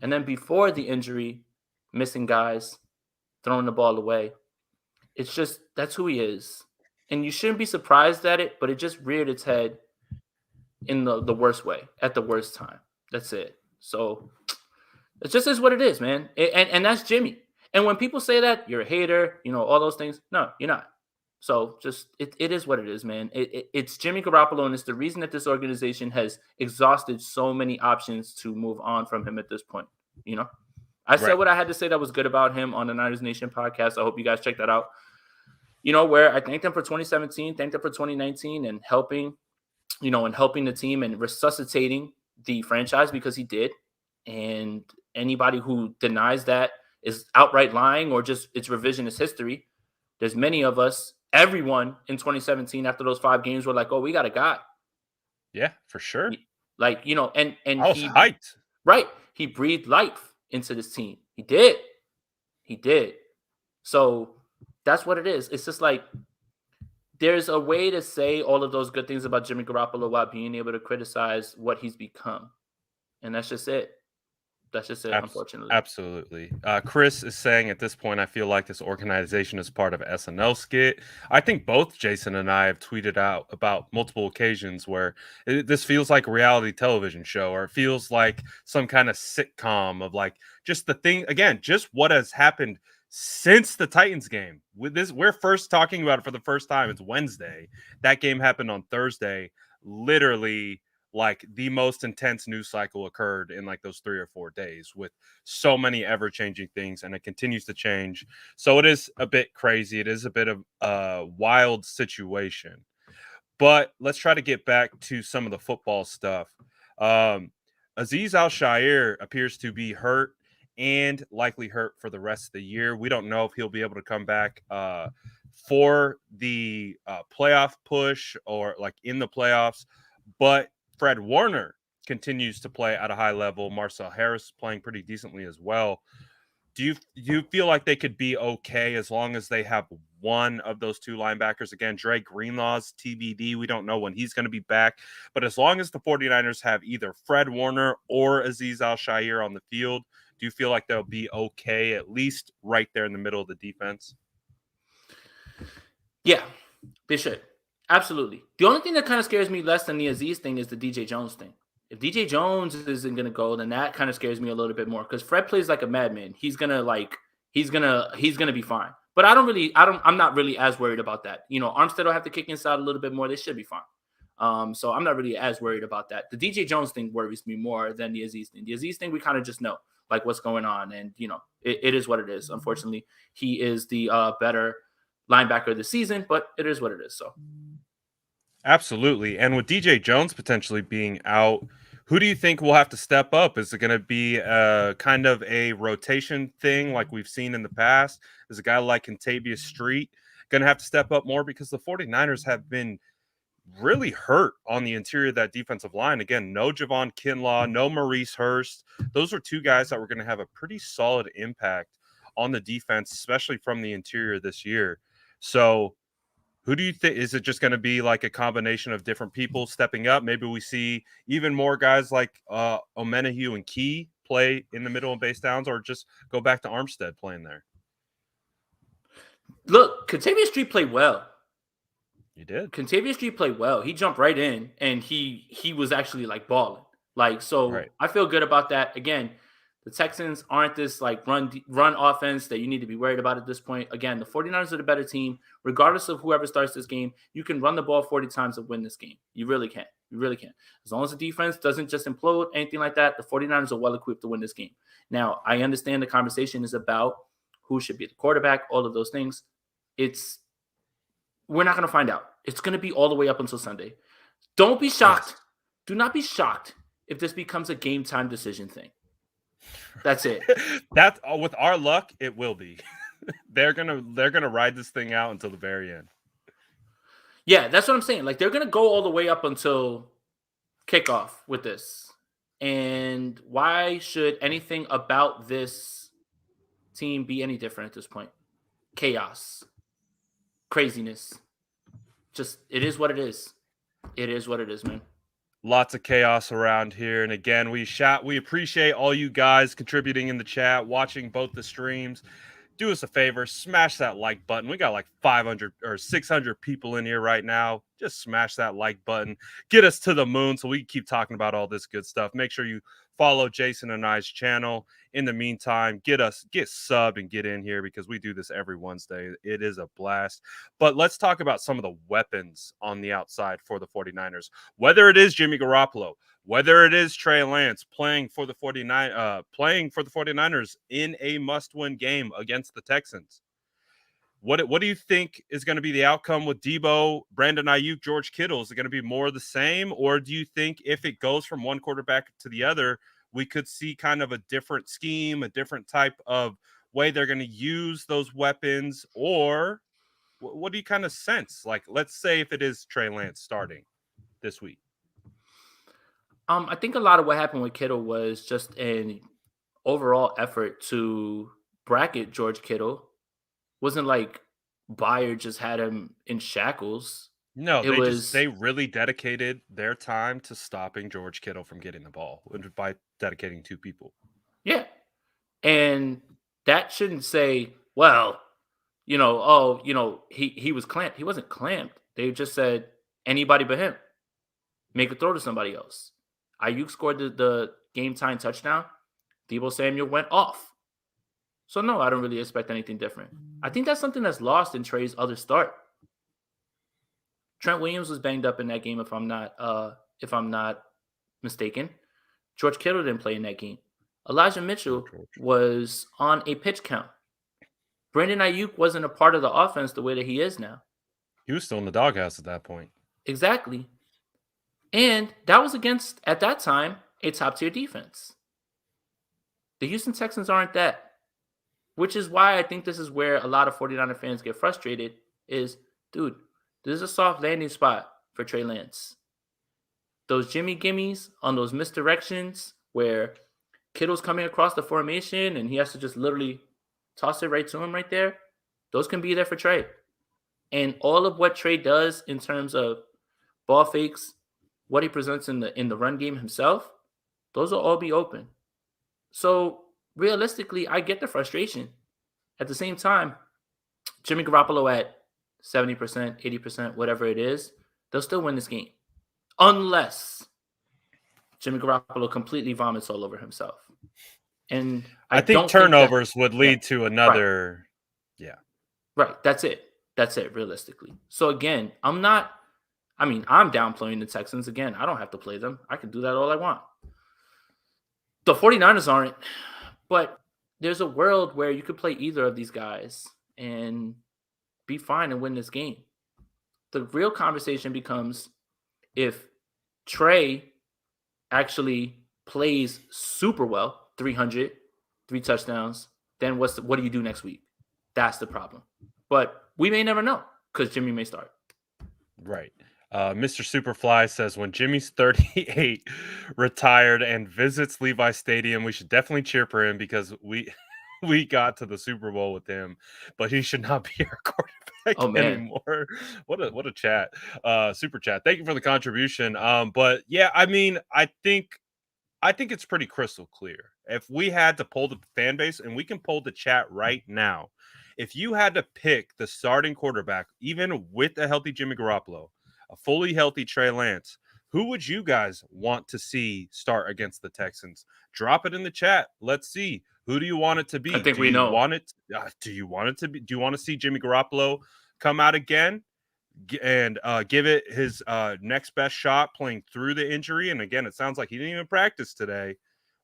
And then before the injury, missing guys, throwing the ball away. It's just, that's who he is. And you shouldn't be surprised at it, but it just reared its head in the worst way, at the worst time. That's it. So it just is what it is, man. And that's Jimmy. And when people say that, you're a hater, you know, all those things. No, you're not. So just, it is what it is, man. It's Jimmy Garoppolo, and it's the reason that this organization has exhausted so many options to move on from him at this point. You know, I said what I had to say that was good about him on the Niners Nation podcast. I hope you guys check that out. You know, where I thanked him for 2017, thanked him for 2019, and helping the team and resuscitating the franchise, because he did. And anybody who denies that is outright lying or just it's revisionist history. There's many of us, everyone in 2017 after those 5 games were like, oh, we got a guy. Yeah, for sure. Like, you know, and I was hyped. Right. He breathed life into this team. He did. So that's what it is. It's just like there's a way to say all of those good things about Jimmy Garoppolo while being able to criticize what he's become. And that's just it. Unfortunately. Absolutely. Chris is saying at this point, I feel like this organization is part of SNL skit. I think both Jason and I have tweeted out about multiple occasions where this feels like a reality television show, or it feels like some kind of sitcom of like just the thing, again, just what has happened since the Titans game. With this, we're first talking about it for the first time. It's Wednesday. That game happened on Thursday. Literally, like the most intense news cycle occurred in like those 3 or 4 days with so many ever-changing things, and it continues to change. So it is a bit crazy. It is a bit of a wild situation. But let's try to get back to some of the football stuff. Azeez Al-Shaair appears to be hurt and likely hurt for the rest of the year. We don't know if he'll be able to come back for the playoff push or like in the playoffs, but Fred Warner continues to play at a high level. Marcel Harris playing pretty decently as well. Do you feel like they could be okay as long as they have one of those two linebackers. Again, Dre Greenlaw's TBD. We don't know when he's going to be back. But as long as the 49ers have either Fred Warner or Azeez Al-Shaair on the field, do you feel like they'll be okay, at least right there in the middle of the defense? Yeah, they should. Absolutely. The only thing that kind of scares me less than the Azeez thing is the DJ Jones thing. If DJ Jones isn't going to go, then that kind of scares me a little bit more because Fred plays like a madman. He's going to be fine. But I'm not really as worried about that. Armstead will have to kick inside a little bit more. They should be fine. So I'm not really as worried about that. The DJ Jones thing worries me more than the Azeez thing. The Azeez thing, we kind of just know like what's going on. And, it is what it is. Unfortunately, he is the better linebacker of the season, but it is what it is. So. Absolutely. And with DJ Jones potentially being out, who do you think will have to step up? Is it going to be kind of a rotation thing like we've seen in the past? Is a guy like Kentavious Street going to have to step up more? Because the 49ers have been really hurt on the interior of that defensive line. Again, no Javon Kinlaw, no Maurice Hurst. Those are two guys that were going to have a pretty solid impact on the defense, especially from the interior this year. So who do you think? Is it just going to be like a combination of different people stepping up? Maybe we see even more guys like Omenihu and Key play in the middle and base downs, or just go back to Armstead playing there. Look, Kentavious Street played well. He did. Kentavious Street played well. He jumped right in, and he was actually like balling. Right. I feel good about that. Again, the Texans aren't this like run offense that you need to be worried about at this point. Again, the 49ers are the better team. Regardless of whoever starts this game, you can run the ball 40 times to win this game. You really can. You really can. As long as the defense doesn't just implode, anything like that, the 49ers are well equipped to win this game. Now, I understand the conversation is about who should be the quarterback, all of those things. We're not going to find out. It's going to be all the way up until Sunday. Don't be shocked. Yes. Do not be shocked if this becomes a game time decision thing. That's it. That with our luck, it will be. They're gonna ride this thing out until the very end. Yeah, that's what I'm saying. Like they're gonna go all the way up until kickoff with this. And why should anything about this team be any different at this point? Chaos, craziness. Just it is what it is. It is what it is, man. Lots of chaos around here. And again, we appreciate all you guys contributing in the chat, watching both the streams. Do us a favor, smash that like button. We got like 500 or 600 people in here right now. Just smash that like button. Get us to the moon so we can keep talking about all this good stuff. Make sure you follow Jason and I's channel. In the meantime, get subbed and get in here because we do this every Wednesday. It is a blast. But let's talk about some of the weapons on the outside for the 49ers. Whether it is Jimmy Garoppolo, whether it is Trey Lance playing for the 49ers in a must-win game against the Texans. What do you think is going to be the outcome with Debo, Brandon Ayuk, George Kittle? Is it going to be more of the same, or do you think if it goes from one quarterback to the other, we could see kind of a different scheme, a different type of way they're going to use those weapons? Or what do you kind of sense? Like, let's say if it is Trey Lance starting this week. I think a lot of what happened with Kittle was just an overall effort to bracket George Kittle. Wasn't like Bayer just had him in shackles. No, they really dedicated their time to stopping George Kittle from getting the ball by dedicating two people. Yeah. And that shouldn't say, well, he was clamped. He wasn't clamped. They just said anybody but him. Make a throw to somebody else. Ayuk scored the game-time touchdown. Deebo Samuel went off. So, no, I don't really expect anything different. I think that's something that's lost in Trey's other start. Trent Williams was banged up in that game, if I'm not mistaken. George Kittle didn't play in that game. Elijah Mitchell was on a pitch count. Brandon Ayuk wasn't a part of the offense the way that he is now. He was still in the doghouse at that point. Exactly. And that was against, at that time, a top-tier defense. The Houston Texans aren't that. Which is why I think this is where a lot of 49er fans get frustrated is, dude, this is a soft landing spot for Trey Lance. Those Jimmy Gimmies on those misdirections where Kittle's coming across the formation and he has to just literally toss it right to him right there, those can be there for Trey. And all of what Trey does in terms of ball fakes, what he presents in the run game himself, those will all be open. So realistically, I get the frustration. At the same time, Jimmy Garoppolo at 70%, 80%, whatever it is, they'll still win this game. Unless Jimmy Garoppolo completely vomits all over himself. And I think turnovers would lead to another. Right. Yeah. Right. That's it. That's it, realistically. So again, I'm downplaying the Texans. Again, I don't have to play them. I can do that all I want. The 49ers aren't, but there's a world where you could play either of these guys and be fine and win this game. The real conversation becomes if Trey actually plays super well, 300, 3 touchdowns, then what do you do next week? That's the problem. But we may never know because Jimmy may start. Right. Mr. Superfly says when Jimmy's 38 retired and visits Levi Stadium, we should definitely cheer for him because we got to the Super Bowl with him, but he should not be our quarterback anymore. What a chat. Super chat. Thank you for the contribution. But yeah, I mean, I think it's pretty crystal clear. If we had to poll the fan base, and we can poll the chat right now, if you had to pick the starting quarterback, even with a healthy Jimmy Garoppolo, a fully healthy Trey Lance, who would you guys want to see start against the Texans? Drop it in the chat. Let's see. Who do you want it to be? I think we know. Do you want it to be? Do you want to see Jimmy Garoppolo come out again and give it his next best shot playing through the injury? And again, it sounds like he didn't even practice today.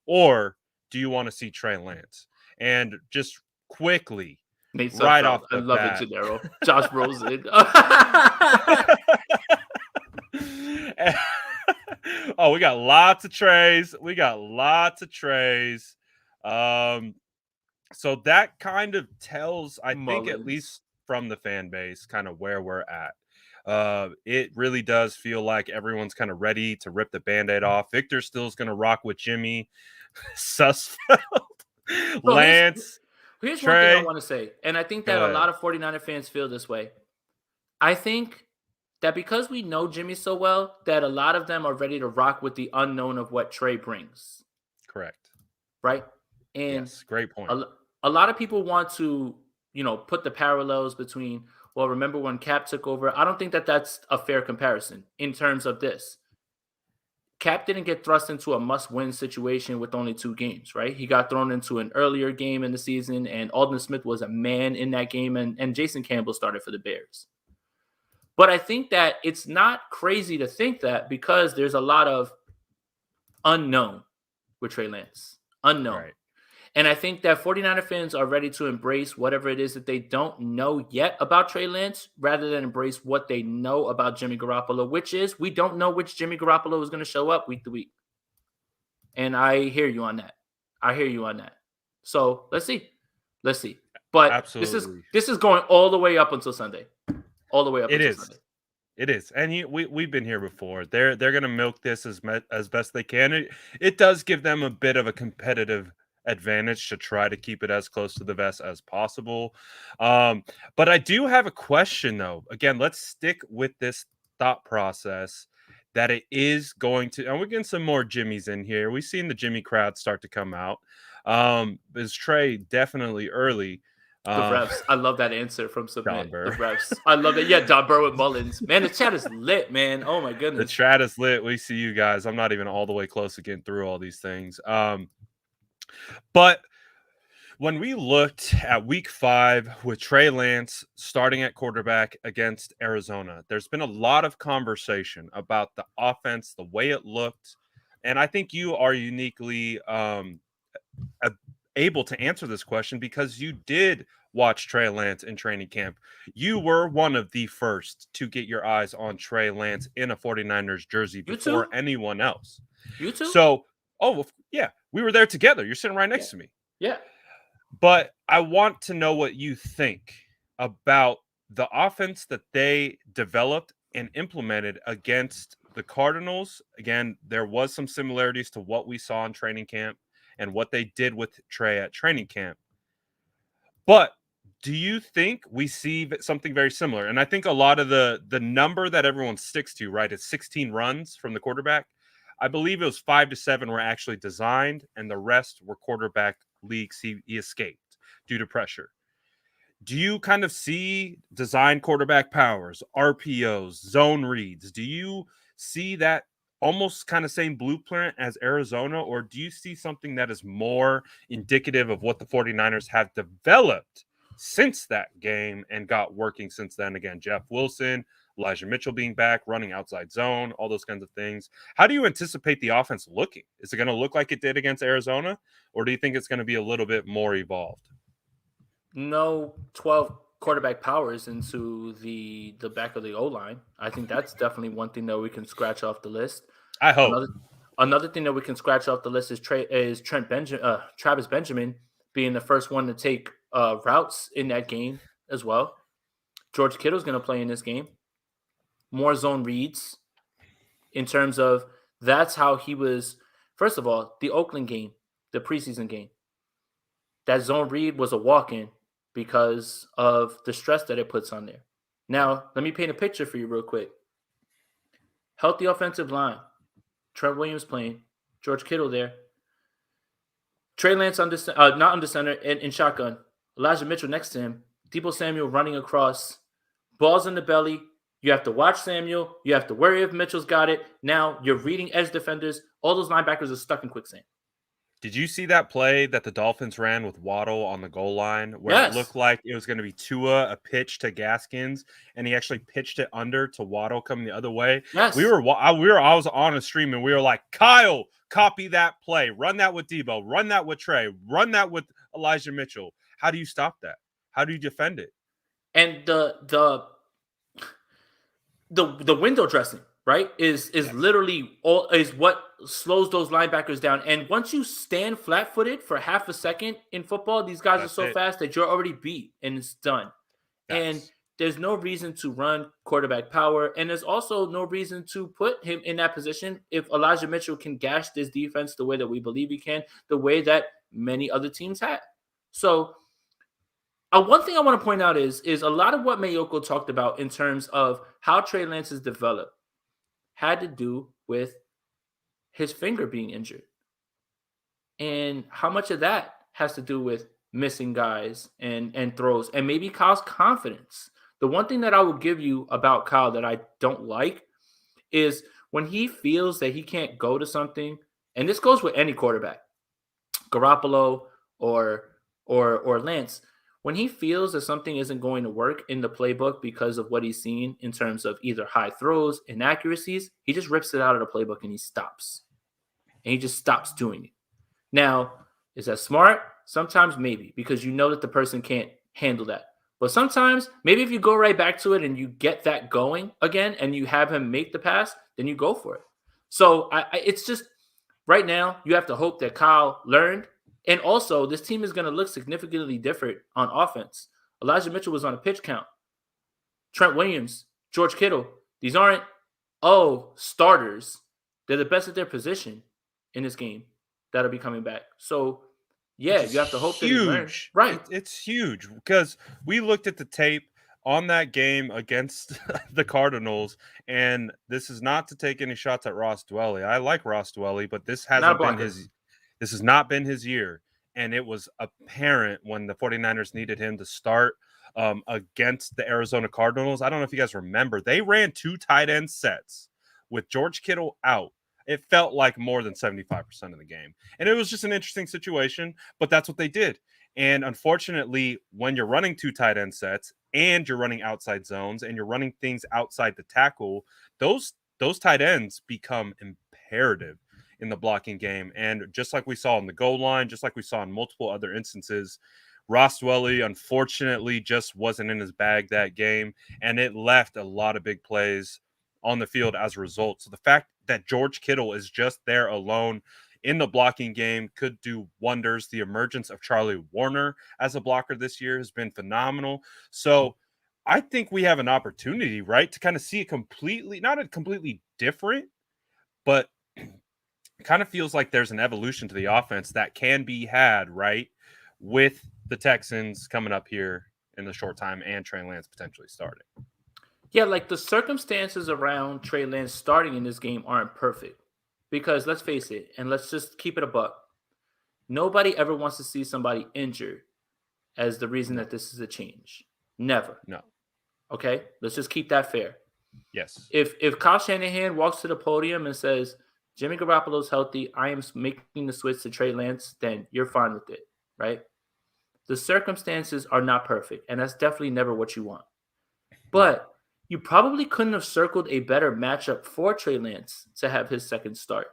Or do you want to see Trey Lance? And just quickly, right off the bat. I love it, Gennaro. Josh Rosen. Oh, we got lots of Treys. So that kind of tells, I think, at least from the fan base, kind of where we're at. It really does feel like everyone's kind of ready to rip the Band-Aid off. Victor still is going to rock with Jimmy. Sussfeld. Lance. Here's Trey. one thing I want to say, and I think that a lot of 49er fans feel this way. I think that because we know Jimmy so well, that a lot of them are ready to rock with the unknown of what Trey brings. Correct. Right? And yes, great point. A lot of people want to, put the parallels between, well, remember when Cap took over? I don't think that that's a fair comparison in terms of this. Cap didn't get thrust into a must-win situation with only 2 games, right? He got thrown into an earlier game in the season, and Aldon Smith was a man in that game, and Jason Campbell started for the Bears. But I think that it's not crazy to think that because there's a lot of unknown with Trey Lance. Unknown. Right. And I think that 49er fans are ready to embrace whatever it is that they don't know yet about Trey Lance rather than embrace what they know about Jimmy Garoppolo, which is we don't know which Jimmy Garoppolo is going to show up week to week. And I hear you on that. So let's see. But absolutely. This is going all the way up until Sunday. All the way up until Sunday. It is. And we've been here before. They're going to milk this as best they can. It does give them a bit of a competitive advantage to try to keep it as close to the vest as possible. But I do have a question, though. Again, let's stick with this thought process that it is going to, and we're getting some more Jimmys in here. We've seen the Jimmy crowd start to come out. Is Trey definitely early? The refs. I love that answer from Submit. The refs. I love it. Yeah, Don Burr with Mullins. Man, the chat is lit, man. Oh, my goodness. The chat is lit. We see you guys. I'm not even all the way close to getting through all these things. But when we looked at week 5 with Trey Lance starting at quarterback against Arizona, there's been a lot of conversation about the offense, the way it looked. And I think you are uniquely able to answer this question because you did watch Trey Lance in training camp. You were one of the first to get your eyes on Trey Lance in a 49ers jersey before anyone else. You too? So, yeah, we were there together. You're sitting right next to me. Yeah. But I want to know what you think about the offense that they developed and implemented against the Cardinals. Again, there was some similarities to what we saw in training camp and what they did with Trey at training camp. But Do you think we see something very similar? And I think a lot of the number that everyone sticks to, right, is 16 runs from the quarterback. I believe it was 5 to 7 were actually designed, and the rest were quarterback leaks. He escaped due to pressure. Do you kind of see design quarterback powers, RPOs, zone reads? Do you see that almost kind of same blueprint as Arizona, or do you see something that is more indicative of what the 49ers have developed since that game and got working since then? Again, Jeff Wilson, Elijah Mitchell being back, running outside zone, all those kinds of things. How do you anticipate the offense looking? Is it going to look like it did against Arizona, or do you think it's going to be a little bit more evolved? No 12 quarterback powers into the back of the O-line. I think that's definitely one thing that we can scratch off the list. I hope. Another thing that we can scratch off the list is Travis Benjamin being the first one to take routes in that game as well. George Kittle's going to play in this game. More zone reads in terms of that's how he was. First of all, the Oakland game, the preseason game, that zone read was a walk-in because of the stress that it puts on there. Now, let me paint a picture for you real quick. Healthy offensive line. Trent Williams playing. George Kittle there. Trey Lance not under center in shotgun. Elijah Mitchell next to him. Deebo Samuel running across. Balls in the belly. You have to watch Samuel. You have to worry if Mitchell's got it. Now you're reading edge defenders. All those linebackers are stuck in quicksand. Did you see that play that the Dolphins ran with Waddle on the goal line where it looked like it was going to be Tua, a pitch to Gaskins, and he actually pitched it under to Waddle coming the other way? Yes. I was on a stream and we were like, Kyle, copy that play. Run that with Deebo. Run that with Trey. Run that with Elijah Mitchell. How do you stop that? How do you defend it? And the window dressing, right, is literally what slows those linebackers down. And once you stand flat-footed for half a second in football, these guys are so fast that you're already beat and it's done. And there's no reason to run quarterback power, and there's also no reason to put him in that position if Elijah Mitchell can gash this defense the way that we believe he can, the way that many other teams have. So one thing I want to point out is a lot of what Mayoko talked about in terms of how Trey Lance has developed had to do with his finger being injured. And how much of that has to do with missing guys and throws and maybe Kyle's confidence. The one thing that I will give you about Kyle that I don't like is when he feels that he can't go to something, and this goes with any quarterback, Garoppolo or Lance, when he feels that something isn't going to work in the playbook because of what he's seen in terms of either high throws, inaccuracies, he just rips it out of the playbook and he stops. And he just stops doing it. Now, is that smart? Sometimes maybe, because you know that the person can't handle that. But sometimes, maybe if you go right back to it and you get that going again and you have him make the pass, then you go for it. So it's just right now, you have to hope that Kyle learned. And also, this team is going to look significantly different on offense. Elijah Mitchell was on a pitch count. Trent Williams, George Kittle, these aren't, starters. They're the best at their position in this game that'll be coming back. So, yeah, you have to hope that he learns. Right. It's huge because we looked at the tape on that game against the Cardinals, and this is not to take any shots at Ross Dwelly. I like Ross Dwelly, but this hasn't been his – this has not been his year, and it was apparent when the 49ers needed him to start against the Arizona Cardinals. I don't know if you guys remember. They ran 2 tight end sets with George Kittle out. It felt like more than 75% of the game. And it was just an interesting situation, but that's what they did. And unfortunately, when you're running 2 tight end sets and you're running outside zones and you're running things outside the tackle, those tight ends become imperative in the blocking game. And just like we saw on the goal line, just like we saw in multiple other instances, Ross Dwelly, unfortunately, just wasn't in his bag that game. And it left a lot of big plays on the field as a result. So the fact that George Kittle is just there alone in the blocking game could do wonders. The emergence of Charlie Warner as a blocker this year has been phenomenal. So I think we have an opportunity, right, to kind of see not a completely different, but kind of feels like there's an evolution to the offense that can be had, right, with the Texans coming up here in the short time and Trey Lance potentially starting. Yeah, like the circumstances around Trey Lance starting in this game aren't perfect. Because let's face it, and let's just keep it a buck. Nobody ever wants to see somebody injured as the reason that this is a change. Never. No. Okay? Let's just keep that fair. Yes. If Kyle Shanahan walks to the podium and says, Jimmy Garoppolo's healthy, I am making the switch to Trey Lance, then you're fine with it, right? The circumstances are not perfect, and that's definitely never what you want. But you probably couldn't have circled a better matchup for Trey Lance to have his second start.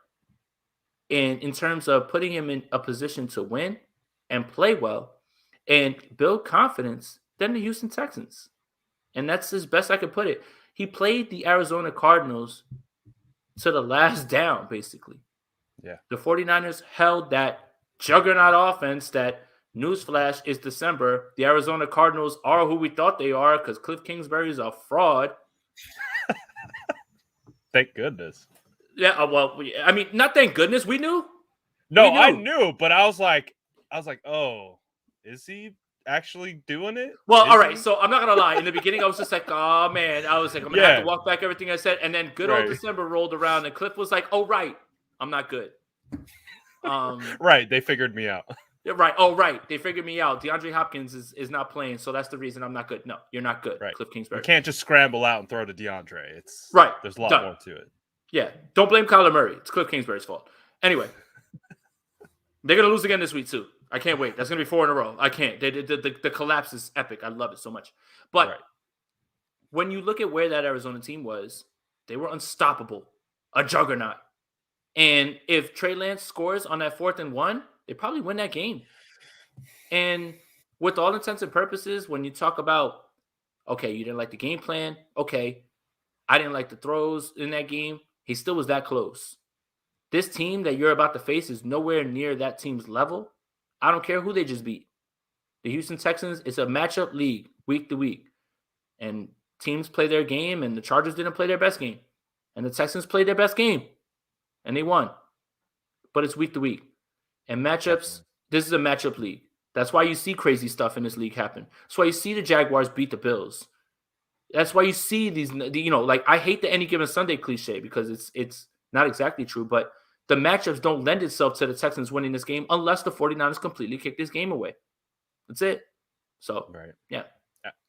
And in terms of putting him in a position to win and play well and build confidence than the Houston Texans. And that's as best I could put it. He played the Arizona Cardinals to the last down, basically. Yeah. The 49ers held that juggernaut offense that, newsflash, is December. The Arizona Cardinals are who we thought they are because Cliff Kingsbury is a fraud. Thank goodness. Yeah, well, I mean, not thank goodness. We knew. No, I knew, but I was like, oh, is he actually doing it? Well, all right. So I'm not gonna lie. In the beginning, I was just like, oh man, I was like, I'm gonna have to walk back everything I said. And then good old December rolled around, and Cliff was like, oh right, I'm not good. Right, they figured me out. Yeah, right. Oh right, they figured me out. DeAndre Hopkins is not playing, so that's the reason I'm not good. No, you're not good, right. Cliff Kingsbury. You can't just scramble out and throw to DeAndre. It's right. There's a lot more to it. Yeah, don't blame Kyler Murray. It's Cliff Kingsbury's fault. Anyway, they're gonna lose again this week too. I can't wait. That's gonna be 4 in a row. I can't. The collapse is epic. I love it so much. But when you look at where that Arizona team was, they were unstoppable, a juggernaut. And if Trey Lance scores on that 4th and 1, they probably win that game. And with all intents and purposes, when you talk about, okay, you didn't like the game plan. Okay, I didn't like the throws in that game. He still was that close. This team that you're about to face is nowhere near that team's level. I don't care who they just beat. The Houston Texans, it's a matchup league week to week. And teams play their game, and the Chargers didn't play their best game. And the Texans played their best game, and they won. But it's week to week. And matchups, this is a matchup league. That's why you see crazy stuff in this league happen. That's why you see the Jaguars beat the Bills. That's why you see these, like I hate the any given Sunday cliche because it's not exactly true, but the matchups don't lend itself to the Texans winning this game unless the 49ers completely kick this game away. That's it. So, yeah.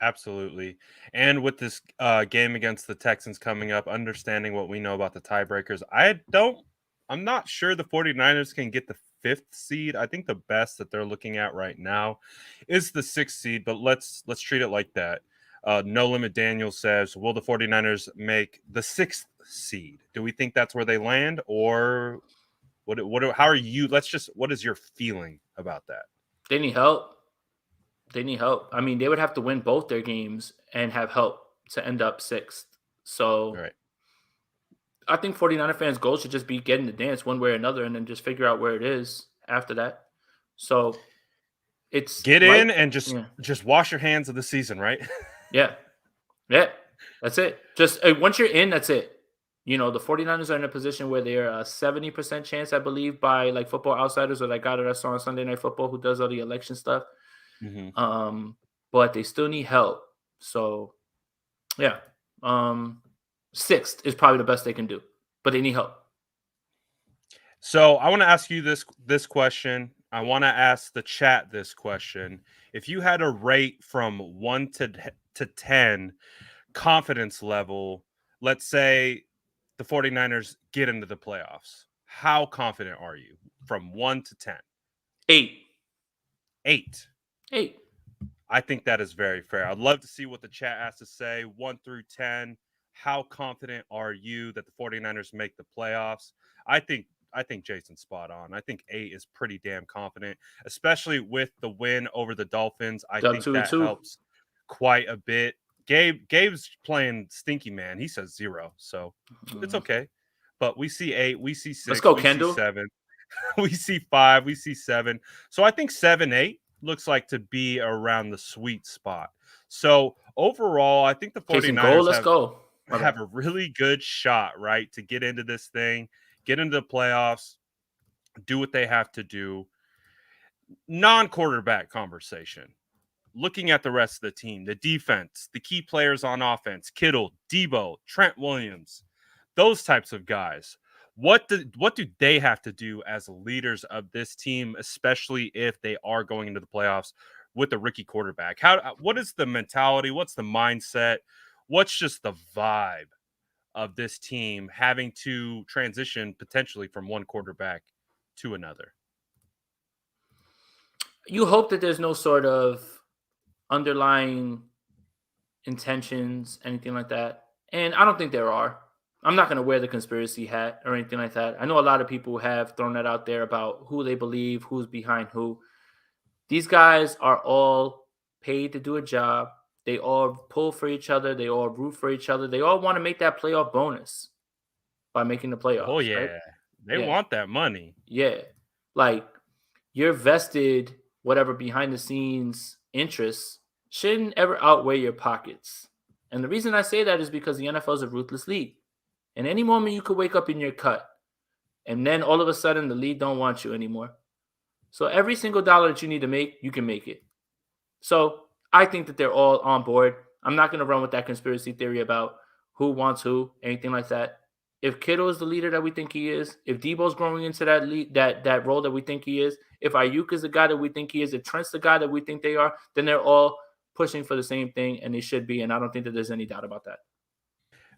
Absolutely. And with this game against the Texans coming up, understanding what we know about the tiebreakers, I'm not sure the 49ers can get the 5th seed. I think the best that they're looking at right now is the 6th seed, but let's treat it like that. No Limit Daniel says, will the 49ers make the 6th seed? Do we think that's where they land, or how are you? What is your feeling about that? They need help. I mean, they would have to win both their games and have help to end up 6th. So I think 49er fans' goal should just be getting the dance one way or another and then just figure out where it is after that. So it's get in and just wash your hands of the season, right? Yeah. That's it. Just once you're in, that's it. The 49ers are in a position where they're a 70% chance, I believe, by like Football Outsiders or that guy that I saw on Sunday Night Football who does all the election stuff. Mm-hmm. But they still need help. So, yeah. 6th is probably the best they can do, but they need help. So I want to ask you this question. I want to ask the chat this question. If you had a rate from 1 to 10 confidence level, let's say the 49ers get into the playoffs, how confident are you from 1 to 10? 8. 8. I think that is very fair. I'd love to see what the chat has to say. 1 through 10. How confident are you that the 49ers make the playoffs? I think Jason's spot on. I think 8 is pretty damn confident, especially with the win over the Dolphins. I think that helps quite a bit. Gabe's playing stinky man. He says 0, so it's okay. But we see 8, we see 6, let's go, we Kendall. see 7, we see 5, we see 7. So I think 7, 8 looks like to be around the sweet spot. So overall, I think the 49ers have a really good shot, right, to get into this thing, get into the playoffs, do what they have to do. Non-quarterback conversation. looking at the rest of the team, the defense, the key players on offense, Kittle, Debo, Trent Williams, those types of guys. What do they have to do as leaders of this team, especially if they are going into the playoffs with a rookie quarterback? What is the mentality? What's the mindset? What's just the vibe of this team having to transition potentially from one quarterback to another? You hope that there's no sort of underlying intentions, anything like that. And I don't think there are. I'm not going to wear the conspiracy hat or anything like that. I know a lot of people have thrown that out there about who they believe, who's behind who. These guys are all paid to do a job. They all pull for each other. They all root for each other. They all want to make that playoff bonus by making the playoffs, Oh, right? yeah. They want that money. Yeah. Like, your vested, whatever behind the scenes interests shouldn't ever outweigh your pockets. And the reason I say that is because the NFL is a ruthless league. And any moment you could wake up in your cut, and then all of a sudden the league don't want you anymore. So every single dollar that you need to make, you can make it. So I think that they're all on board. I'm not going to run with that conspiracy theory about who wants who, anything like that. If Kittle is the leader that we think he is, if Debo's growing into that role that we think he is, if Ayuk is the guy that we think he is, if Trent's the guy that we think they are, then they're all pushing for the same thing, and they should be. And I don't think that there's any doubt about that.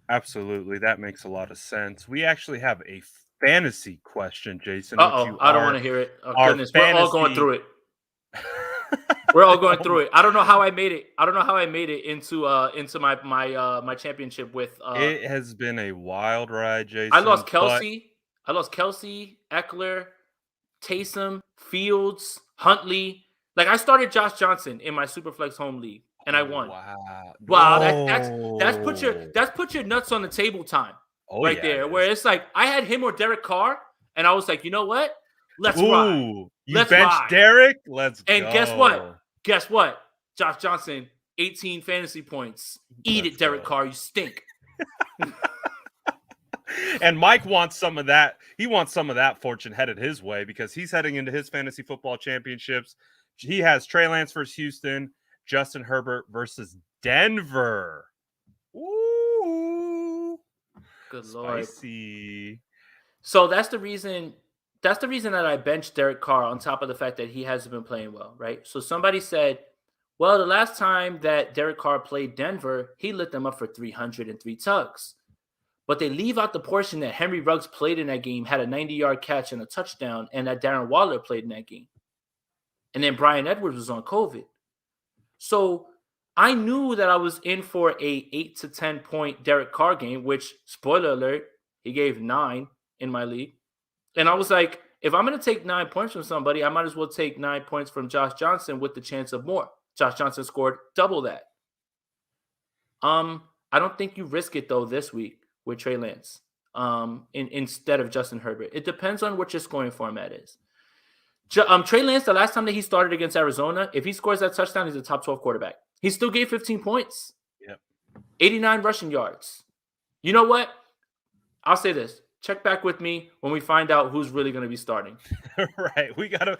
Absolutely. That makes a lot of sense. We actually have a fantasy question, Jason. Uh-oh, I don't want to hear it. Oh, goodness, we're all going through it. We're all going through it. I don't know how I made it. I don't know how I made it into my championship with. It has been a wild ride, Jason. I lost Kelsey. Eckler, Taysom, Fields, Huntley. Like, I started Josh Johnson in my Superflex home league, and I won. Wow, that's put your nuts on the table time there. Where it's like I had him or Derek Carr, and I was like, you know what? Let's ride. Let's benched Derek. Let's go. And guess what? Josh Johnson, 18 fantasy points. Eat it, Derek Carr. You stink. And Mike wants some of that. He wants some of that fortune headed his way because he's heading into his fantasy football championships. He has Trey Lance versus Houston, Justin Herbert versus Denver. Ooh, good spicy. Lord. So that's the reason that I benched Derek Carr on top of the fact that he hasn't been playing well, right? So somebody said, well, the last time that Derek Carr played Denver, he lit them up for 303 tugs. But they leave out the portion that Henry Ruggs played in that game, had a 90-yard catch and a touchdown, and that Darren Waller played in that game. And then Brian Edwards was on COVID. So I knew that I was in for a 8 to 10 point Derek Carr game, which, spoiler alert, he gave 9 in my league. And I was like, if I'm going to take 9 points from somebody, I might as well take 9 points from Josh Johnson with the chance of more. Josh Johnson scored double that. I don't think you risk it, though, this week with Trey Lance instead of Justin Herbert. It depends on what your scoring format is. Trey Lance, the last time that he started against Arizona, if he scores that touchdown, he's a top 12 quarterback. He still gave 15 points. Yep. 89 rushing yards. You know what? I'll say this. Check back with me when we find out who's really going to be starting. Right. We gotta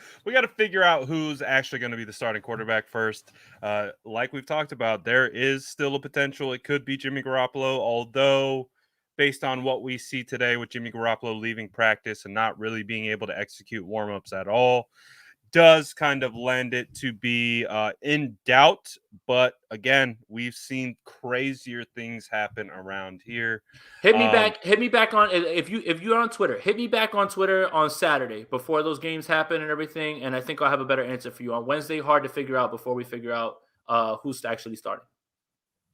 figure out who's actually going to be the starting quarterback first. Like we've talked about, there is still a potential it could be Jimmy Garoppolo, although based on what we see today with Jimmy Garoppolo leaving practice and not really being able to execute warm-ups at all, does kind of lend it to be in doubt. But again, we've seen crazier things happen around here. Hit me back on if you're on Twitter. Hit me back on Twitter on Saturday before those games happen and everything. And I think I'll have a better answer for you on Wednesday. Hard to figure out before we figure out who's actually starting.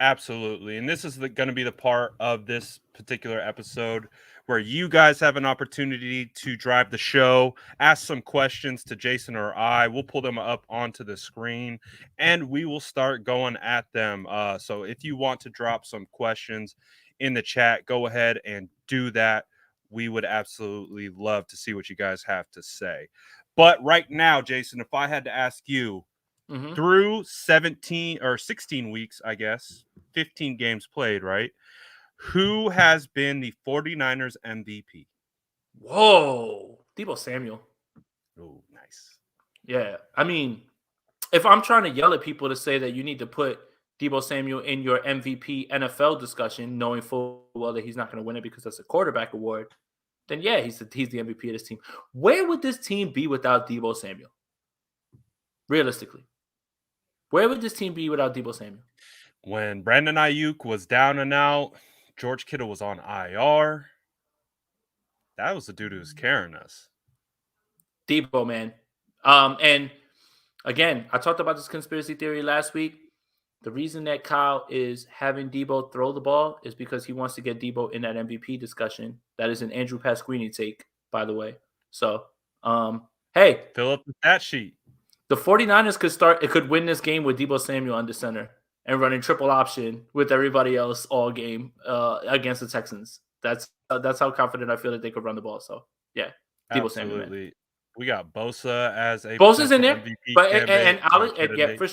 Absolutely. And this is going to be the part of this particular episode where you guys have an opportunity to drive the show, ask some questions to Jason or I. We'll pull them up onto the screen and we will start going at them. So if you want to drop some questions in the chat, go ahead and do that. We would absolutely love to see what you guys have to say. But right now, Jason, if I had to ask you, through 17 or 16 weeks, I guess, 15 games played, right? Who has been the 49ers MVP? Whoa. Deebo Samuel. Oh, nice. Yeah. I mean, if I'm trying to yell at people to say that you need to put Deebo Samuel in your MVP NFL discussion, knowing full well that he's not going to win it because that's a quarterback award, then yeah, he's the MVP of this team. Where would this team be without Deebo Samuel? Realistically, where would this team be without Deebo Samuel? When Brandon Ayuk was down and out, George Kittle was on IR. That was the dude who was carrying us. Deebo, man. And again, I talked about this conspiracy theory last week. The reason that Kyle is having Deebo throw the ball is because he wants to get Deebo in that MVP discussion. That is an Andrew Pasquini take, by the way. So, hey. Fill up the stat sheet. The 49ers could win this game with Deebo Samuel under center and running triple option with everybody else all game against the Texans. That's how confident I feel that they could run the ball. So, yeah, Deebo Samuel. Absolutely. Man. We got Bosa as a Bosa's in there, MVP but yeah, for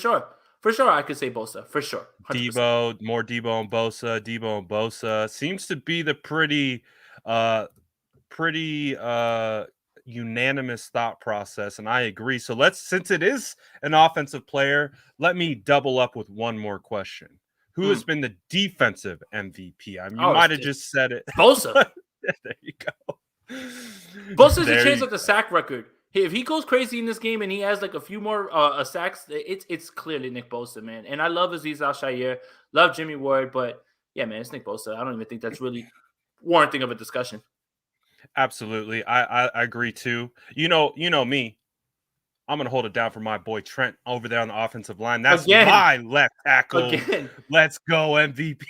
sure, I could say Bosa for sure. 100%. Deebo, more Deebo and Bosa. Seems to be the pretty unanimous thought process, and I agree. So since it is an offensive player, let me double up with one more question. Who has been the defensive MVP? I mean, you might have just said it. Bosa. There you go. Bosa's a chance at the sack record. If he goes crazy in this game and he has like a few more sacks, it's clearly Nick Bosa, man. And I love Azeez Al-Shaair, love Jimmy Ward, but yeah, man, it's Nick Bosa. I don't even think that's really warranting of a discussion. Absolutely, I agree too. You know me. I'm gonna hold it down for my boy Trent over there on the offensive line. That's my left tackle. Again. Let's go MVP.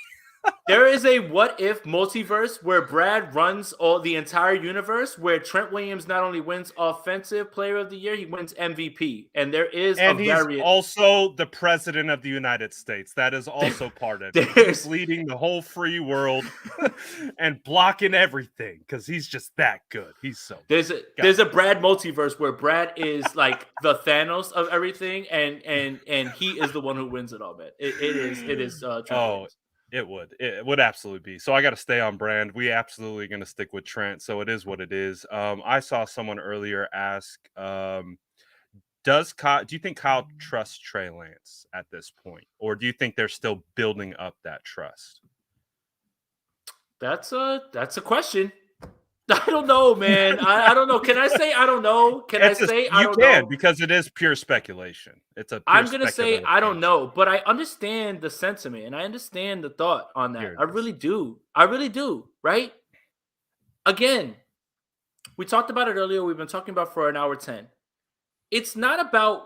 There is a what if multiverse where Brad runs the entire universe, where Trent Williams not only wins Offensive Player of the Year, he wins MVP. And there is he's also the president of the United States. That is also part of it. He's leading the whole free world and blocking everything because he's just that good. He's so there's a Brad multiverse where Brad is like the Thanos of everything, and he is the one who wins it all, man. It is Trent Williams. It would absolutely be. So I got to stay on brand. We absolutely going to stick with Trent. So it is what it is. I saw someone earlier ask, do you think Kyle trusts Trey Lance at this point? Or do you think they're still building up that trust? That's a question. I don't know, man. I don't know. Can I say I don't know? I don't know? You can, because it is pure speculation. I'm going to say I don't know, but I understand the sentiment and I understand the thought on that. I really do. Right? Again, we talked about it earlier. We've been talking about for an hour 10. It's not about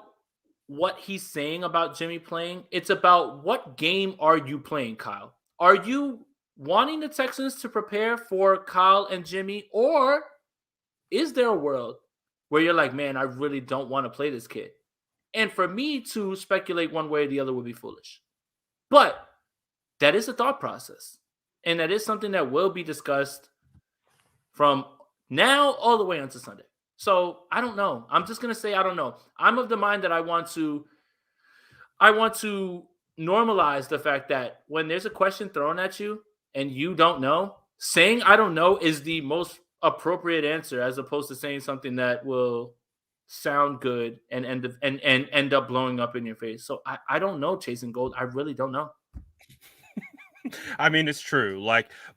what he's saying about Jimmy playing. It's about what game are you playing, Kyle? Are you wanting the Texans to prepare for Kyle and Jimmy, or is there a world where you're like, man, I really don't want to play this kid? And for me to speculate one way or the other would be foolish. But that is a thought process. And that is something that will be discussed from now all the way until Sunday. So I don't know. I'm just going to say I don't know. I'm of the mind that I want to normalize the fact that when there's a question thrown at you and you don't know, saying I don't know is the most appropriate answer, as opposed to saying something that will sound good and end up blowing up in your face. So I don't know, Chasing Gold. I really don't know. I mean, it's true.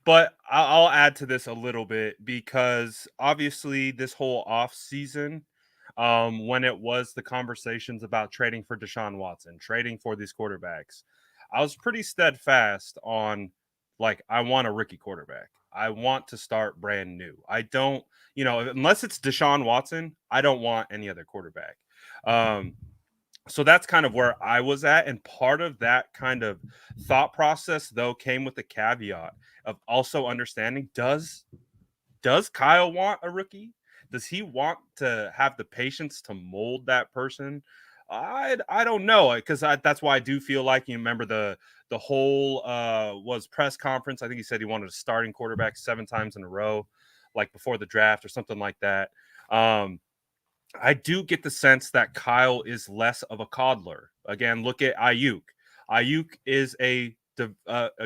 But I'll add to this a little bit, because obviously this whole off season, when it was the conversations about trading for Deshaun Watson, trading for these quarterbacks, I was pretty steadfast on, I want a rookie quarterback. I want to start brand new. I don't, unless it's Deshaun Watson, I don't want any other quarterback. So that's kind of where I was at. And part of that kind of thought process, though, came with the caveat of also understanding, does Kyle want a rookie? Does he want to have the patience to mold that person? I don't know, because that's why I do feel like, you remember the whole press conference. I think he said he wanted a starting quarterback 7 times in a row, before the draft or something like that. I do get the sense that Kyle is less of a coddler. Again, look at Ayuk. Ayuk is a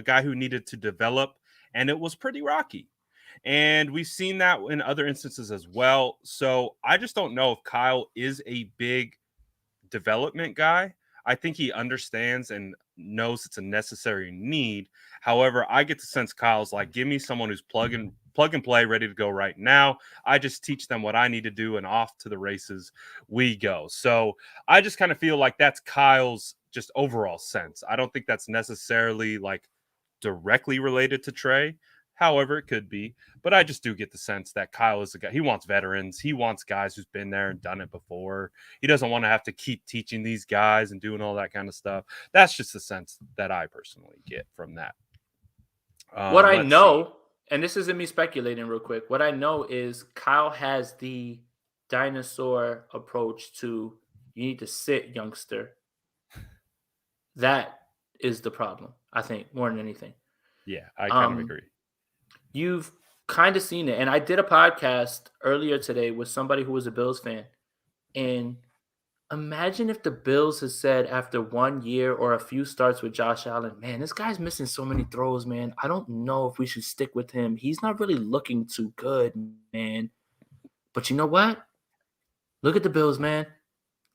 guy who needed to develop, and it was pretty rocky. And we've seen that in other instances as well. So I just don't know if Kyle is a big development guy. I think he understands and knows it's a necessary need. However, I get the sense Kyle's like, give me someone who's plug and play, ready to go right now. I just teach them what I need to do, and off to the races we go. So I just kind of feel like that's Kyle's just overall sense. I don't think that's necessarily like directly related to Trey. However, it could be. But I just do get the sense that Kyle is a guy. He wants veterans. He wants guys who's been there and done it before. He doesn't want to have to keep teaching these guys and doing all that kind of stuff. That's just the sense that I personally get from that. What I know, and this isn't me speculating real quick, what I know is Kyle has the dinosaur approach to you need to sit, youngster. That is the problem, I think, more than anything. Yeah, I kind of agree. You've kind of seen it. And I did a podcast earlier today with somebody who was a Bills fan. And imagine if the Bills had said after 1 year or a few starts with Josh Allen, man, this guy's missing so many throws, man. I don't know if we should stick with him. He's not really looking too good, man. But you know what? Look at the Bills, man.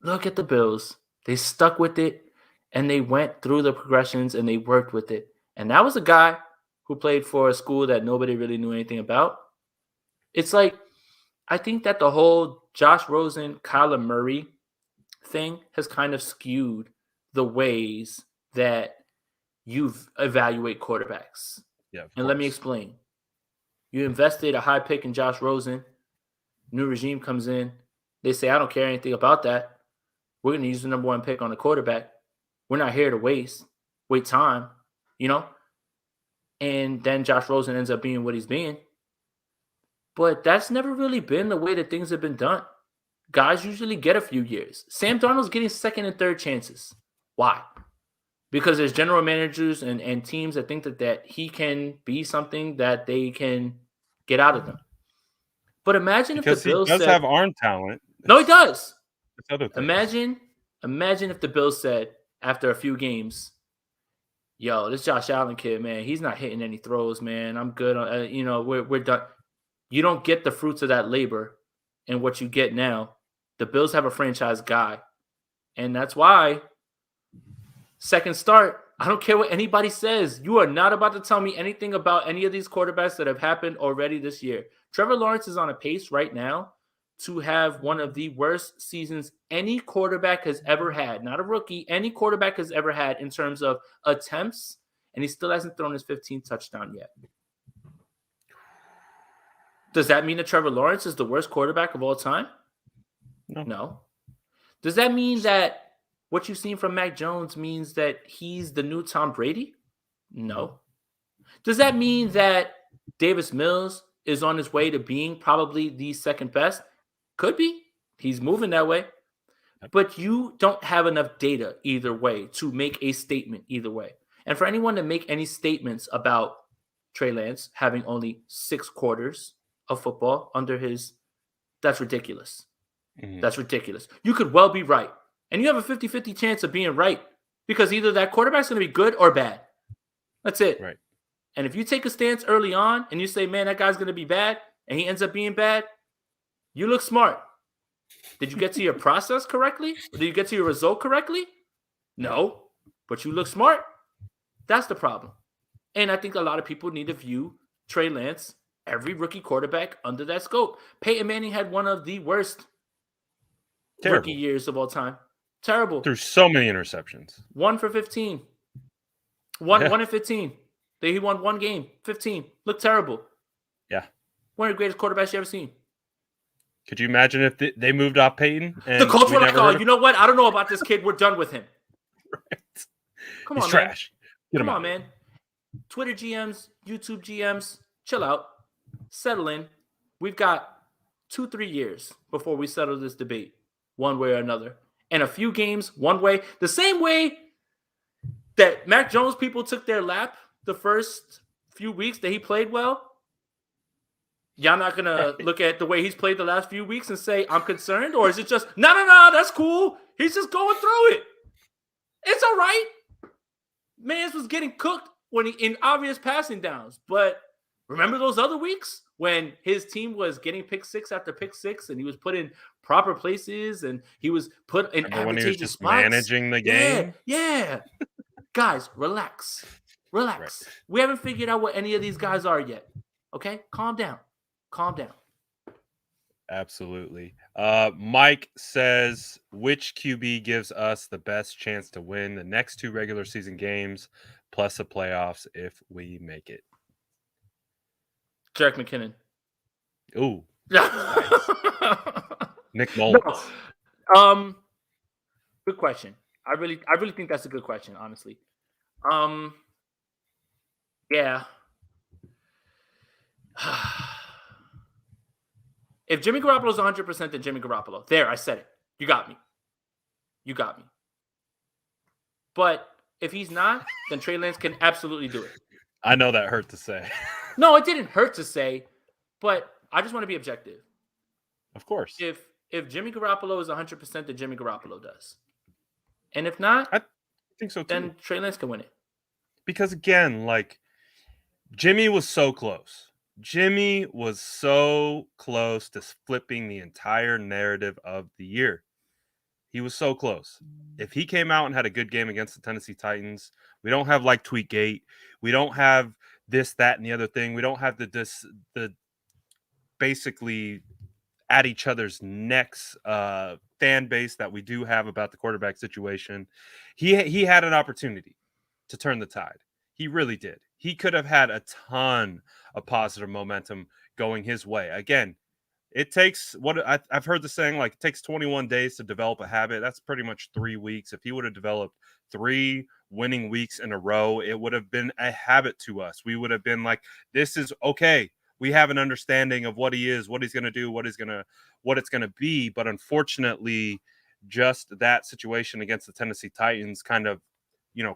Look at the Bills. They stuck with it, and they went through the progressions, and they worked with it. And that was a guy who played for a school that nobody really knew anything about. It's like, I think that the whole Josh Rosen, Kyler Murray thing has kind of skewed the ways that you evaluate quarterbacks. Yeah, and let me explain. You invested a high pick in Josh Rosen. New regime comes in. They say, I don't care anything about that. We're going to use the number 1 pick on the quarterback. We're not here to wait time, you know? And then Josh Rosen ends up being what he's being. But that's never really been the way that things have been done. Guys usually get a few years. Sam Darnold's getting second and third chances. Why? Because there's general managers and teams that think that he can be something that they can get out of them. But imagine if the Bills does have arm talent. No, he does. Imagine if the Bills said after a few games, yo, this Josh Allen kid, man, he's not hitting any throws, man. I'm good. We're done. You don't get the fruits of that labor and what you get now. The Bills have a franchise guy. And that's why second start, I don't care what anybody says. You are not about to tell me anything about any of these quarterbacks that have happened already this year. Trevor Lawrence is on a pace right now to have one of the worst seasons any quarterback has ever had. Not a rookie, any quarterback has ever had in terms of attempts, and he still hasn't thrown his 15th touchdown yet. Does that mean that Trevor Lawrence is the worst quarterback of all time? No. Does that mean that what you've seen from Mac Jones means that he's the new Tom Brady? No. Does that mean that Davis Mills is on his way to being probably the second best? Could be. He's moving that way. But you don't have enough data either way to make a statement either way. And for anyone to make any statements about Trey Lance having only 6 quarters of football under his, that's ridiculous. Mm-hmm. That's ridiculous. You could well be right. And you have a 50-50 chance of being right because either that quarterback's going to be good or bad. That's it. Right. And if you take a stance early on and you say, man, that guy's going to be bad, and he ends up being bad, you look smart. Did you get to your process correctly? Or did you get to your result correctly? No. But you look smart. That's the problem. And I think a lot of people need to view Trey Lance, every rookie quarterback, under that scope. Peyton Manning had one of the worst rookie years of all time. Terrible. Through so many interceptions. 1 for 15. 1 in 15. He won 1 game. 15. Looked terrible. Yeah. One of the greatest quarterbacks you ever seen. Could you imagine if they moved off Peyton? And the Colts were like, oh, you know what? I don't know about this kid. We're done with him. Right. Come on, He's trash. Come on, man. Twitter GMs, YouTube GMs, chill out. Settle in. We've got 2-3 years before we settle this debate one way or another. And a few games one way. The same way that Mac Jones people took their lap the first few weeks that he played well. Y'all not going to look at the way he's played the last few weeks and say, I'm concerned? Or is it just, no, that's cool. He's just going through it. It's all right. Mans was getting cooked when in obvious passing downs. But remember those other weeks when his team was getting pick six after pick six, and he was put in proper places, and he was put in Remember when he was advantageous just spots. managing the game? Yeah. Guys, relax. Right. We haven't figured out what any of these guys are yet. Okay? Calm down. Absolutely. Mike says, which QB gives us the best chance to win the next 2 regular season games plus the playoffs if we make it? Jerick McKinnon. Ooh. Nice. Nick Mullins. No. Good question. I really think that's a good question, honestly. Yeah. If Jimmy Garoppolo is 100%, then Jimmy Garoppolo. There, I said it. You got me. But if he's not, then Trey Lance can absolutely do it. I know that hurt to say. No, it didn't hurt to say, but I just want to be objective. Of course. If Jimmy Garoppolo is 100%, then Jimmy Garoppolo does. And if not, I think so too. Then Trey Lance can win it. Because again, like, Jimmy was so close. Jimmy was so close to flipping the entire narrative of the year. He was so close. If he came out and had a good game against the Tennessee Titans, we don't have like Tweetgate. We don't have this, that, and the other thing. We don't have the basically at each other's necks fan base that we do have about the quarterback situation. He had an opportunity to turn the tide. He really did. He could have had a ton of positive momentum going his way. Again, it takes I've heard the saying, like, it takes 21 days to develop a habit. That's pretty much 3 weeks. If he would have developed 3 winning weeks in a row, it would have been a habit to us. We would have been like, this is okay. We have an understanding of what he is, what he's going to do, what it's going to be. But unfortunately, just that situation against the Tennessee Titans kind of,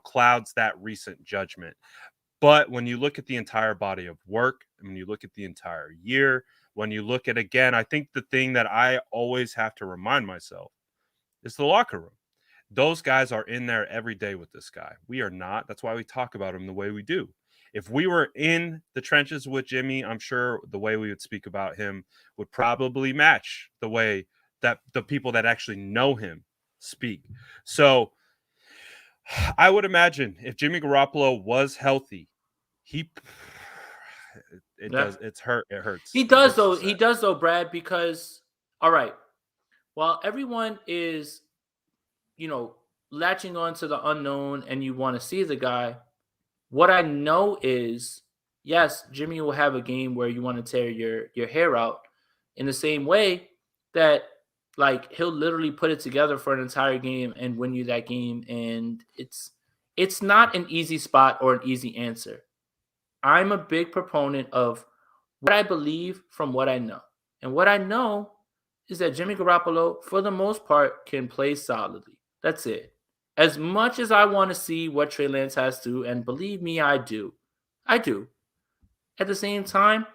clouds that recent judgment. But when you look at the entire body of work, and when you look at the entire year, when you look at, again, I think the thing that I always have to remind myself is the locker room. Those guys are in there every day with this guy. We are not. That's why we talk about him the way we do. If we were in the trenches with Jimmy, I'm sure the way we would speak about him would probably match the way that the people that actually know him speak. So I would imagine if Jimmy Garoppolo was healthy, it hurts. He does though, Brad, because all right, while everyone is, latching on to the unknown and you want to see the guy, what I know is, yes, Jimmy will have a game where you want to tear your hair out, in the same way that, like, he'll literally put it together for an entire game and win you that game. And it's not an easy spot or an easy answer. I'm a big proponent of what I believe from what I know. And what I know is that Jimmy Garoppolo, for the most part, can play solidly. That's it. As much as I want to see what Trey Lance has to, and believe me, I do. At the same time,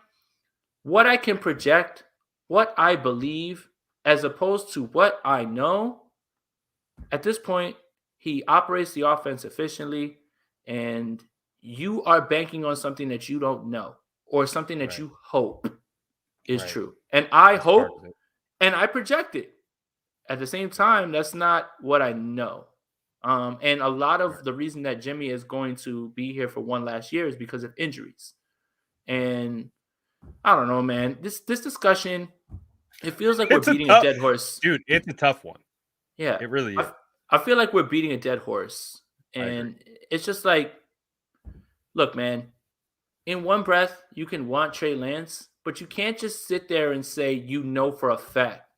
what I can project, what I believe, as opposed to what I know, at this point, he operates the offense efficiently, and you are banking on something that you don't know, or something that you hope is true. And I hope, and I project it. At the same time, that's not what I know. And a lot of the reason that Jimmy is going to be here for one last year is because of injuries. And I don't know, man. This discussion, it feels like we're beating a dead horse. Dude, it's a tough one. Yeah. It really is. I feel like we're beating a dead horse. And it's just like, look, man, in one breath, you can want Trey Lance, but you can't just sit there and say, for a fact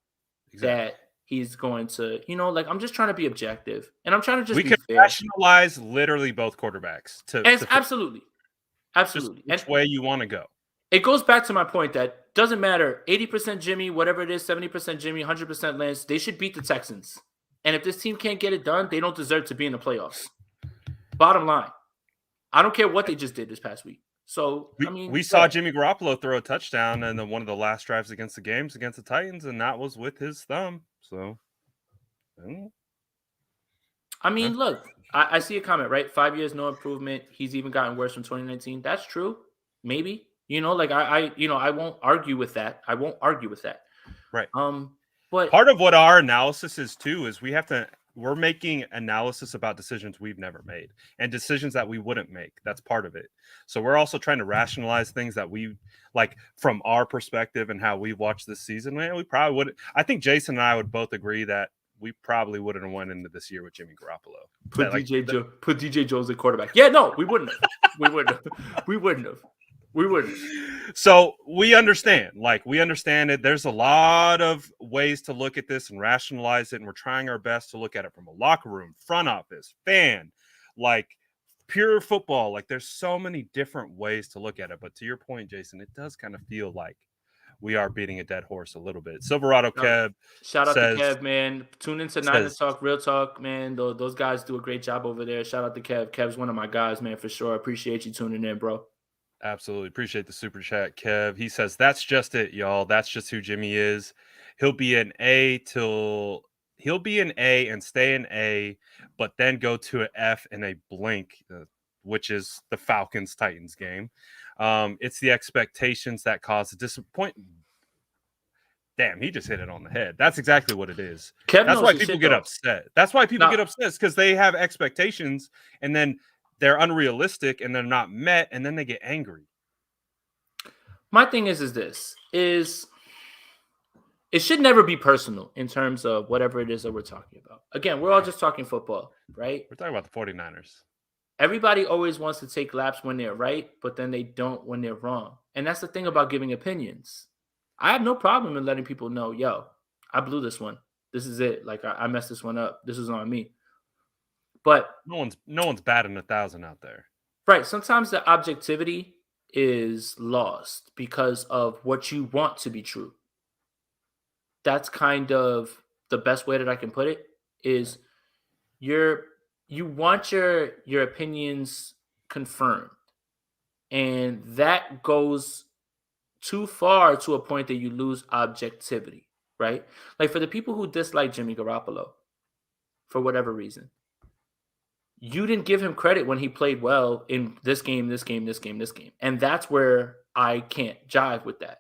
that he's going to, I'm just trying to be objective, and I'm trying to just be fair. We can rationalize literally both quarterbacks. Absolutely. Which way you want to go. It goes back to my point that doesn't matter, 80% Jimmy, whatever it is, 70% Jimmy, 100% Lance, they should beat the Texans. And if this team can't get it done, they don't deserve to be in the playoffs. Bottom line. I don't care what they just did this past week. So, we saw Jimmy Garoppolo throw a touchdown in one of the last drives against the Titans, and that was with his thumb. So, look, I see a comment, right? 5 years, no improvement. He's even gotten worse from 2019. That's true. Maybe. Like I won't argue with that. Right. But part of what our analysis is too is we're making analysis about decisions we've never made and decisions that we wouldn't make. That's part of it. So we're also trying to rationalize things that we like from our perspective and how we watched this season. Man, we probably would. I think Jason and I would both agree that we probably wouldn't have went into this year with Jimmy Garoppolo. Put DJ Jones at quarterback. Yeah, no, we wouldn't have. We wouldn't have. So we understand it. There's a lot of ways to look at this and rationalize it, and we're trying our best to look at it from a locker room, front office, fan, like pure football. Like there's so many different ways to look at it. But to your point, Jason, it does kind of feel like we are beating a dead horse a little bit. Silverado Kev. Shout out to Kev, man. Tune into Niners Talk, Real Talk, man. Those guys do a great job over there. Shout out to Kev. Kev's one of my guys, man, for sure. I appreciate you tuning in, bro. Absolutely. Appreciate the super chat, Kev. He says, that's just it, y'all. That's just who Jimmy is. He'll be an A and stay an A, but then go to an F in a blink, which is the Falcons-Titans game. It's the expectations that cause the disappointment. Damn, he just hit it on the head. That's exactly what it is. That's why people get upset. That's why people get upset, because they have expectations and then they're unrealistic and they're not met, and then they get angry. My thing is it should never be personal in terms of whatever it is that we're talking about. Again, we're all just talking football, right? We're talking about the 49ers. Everybody always wants to take laps when they're right, but then they don't when they're wrong. And that's the thing about giving opinions. I have no problem in letting people know, yo, I blew this one. This is it. Like I messed this one up. This is on me. But no one's batting 1,000 out there. Right. Sometimes the objectivity is lost because of what you want to be true. That's kind of the best way that I can put it is you want your opinions confirmed. And that goes too far to a point that you lose objectivity, right? Like for the people who dislike Jimmy Garoppolo, for whatever reason, you didn't give him credit when he played well in this game. And that's where I can't jive with that.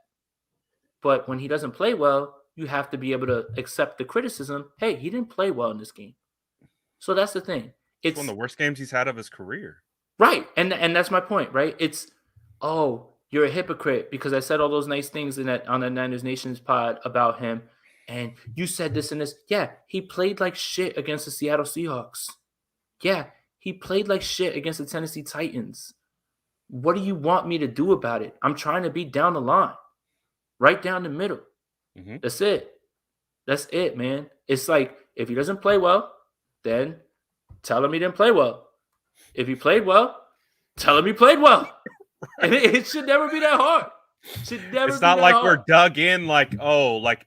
But when he doesn't play well, you have to be able to accept the criticism. Hey, he didn't play well in this game. So that's the thing. It's one of the worst games he's had of his career. Right. And that's my point, right? It's, oh, you're a hypocrite because I said all those nice things on the Niners Nations pod about him. And you said this and this. Yeah, he played like shit against the Seattle Seahawks. Yeah, he played like shit against the Tennessee Titans. What do you want me to do about it? I'm trying to be down the line, right down the middle. Mm-hmm. That's it, man. It's like, if he doesn't play well, then tell him he didn't play well. If he played well, tell him he played well. And it should never be that hard. It's not like we're dug in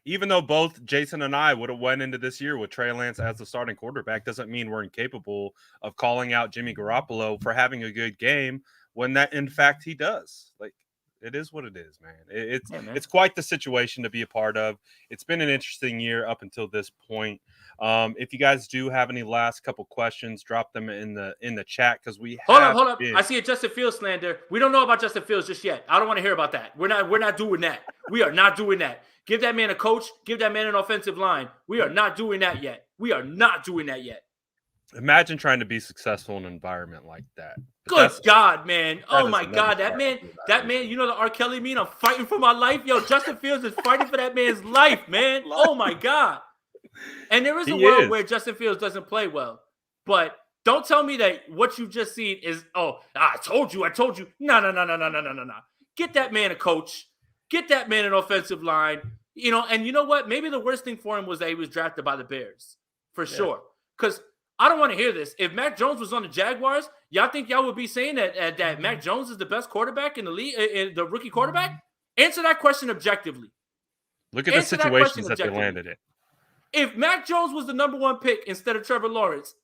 even though both Jason and I would have went into this year with Trey Lance as the starting quarterback, doesn't mean we're incapable of calling out Jimmy Garoppolo for having a good game when that in fact he does. Like, it is what it is, man. It's quite the situation to be a part of. It's been an interesting year up until this point. If you guys do have any last couple questions, drop them in the chat because we hold up. I see a Justin Fields slander. We don't know about Justin Fields just yet. I don't want to hear about that. We're not doing that. We are not doing that. Give that man a coach. Give that man an offensive line. We are not doing that yet. Imagine trying to be successful in an environment like that. Good God, man. Oh, my God. That man, you know the R. Kelly meme? I'm fighting for my life. Yo, Justin Fields is fighting for that man's life, man. Oh, my God. And there is a world where Justin Fields doesn't play well. But don't tell me that what you've just seen is, I told you. No. Get that man a coach. Get that man an offensive line. And you know what? Maybe the worst thing for him was that he was drafted by the Bears. For sure. Because I don't want to hear this. If Mac Jones was on the Jaguars, y'all think y'all would be saying that Mac Jones is the best quarterback in the league, the rookie quarterback? Answer that question objectively. Look at the situations that they landed in. If Mac Jones was the number one pick instead of Trevor Lawrence,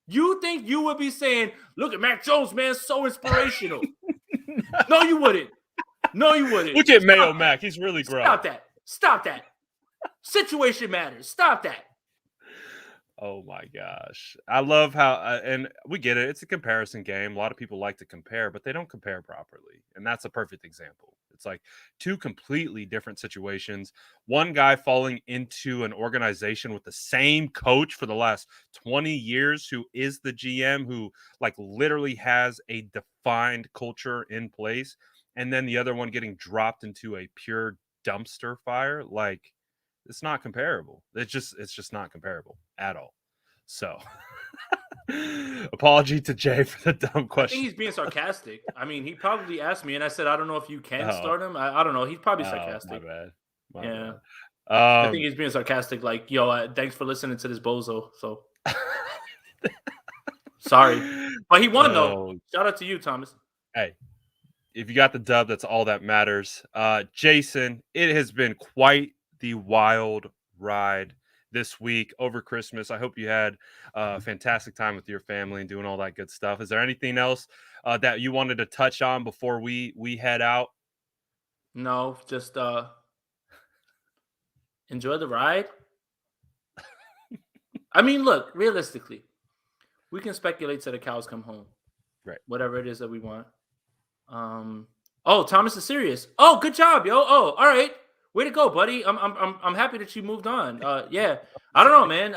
you think you would be saying, look at Mac Jones, man, so inspirational. No, you wouldn't. Look at Mayo Mac. He's really grown. Stop that. Situation matters. Stop that. Oh my gosh. I love how and we get it. It's a comparison game. A lot of people like to compare, but they don't compare properly. And that's a perfect example. It's like two completely different situations. One guy falling into an organization with the same coach for the last 20 years who is the GM who like literally has a defined culture in place, and then the other one getting dropped into a pure dumpster fire. Like it's not comparable. It's just not comparable at all. So, apology to Jay for the dumb I think question. he's being sarcastic. I mean, he probably asked me, and I said, I don't know if you can Oh, start him. I don't know. He's probably my sarcastic. bad. My Yeah. bad. I think he's being sarcastic. Like, yo, thanks for listening to this bozo. So sorry, but he won though. Oh, Shout out to you, Thomas. hey, if you got the dub, that's all that matters. Jason, it has been quite the wild ride this week over Christmas. I hope you had a fantastic time with your family and doing all that good stuff. Is there anything else that you wanted to touch on before we head out? No, just enjoy the ride. I mean, look, realistically, we can speculate till the cows come home. Right. Whatever it is that we want. Oh, Thomas is serious. Oh, good job, yo. Oh, all right. Way to go, buddy. I'm happy that you moved on. Yeah. I don't know, man.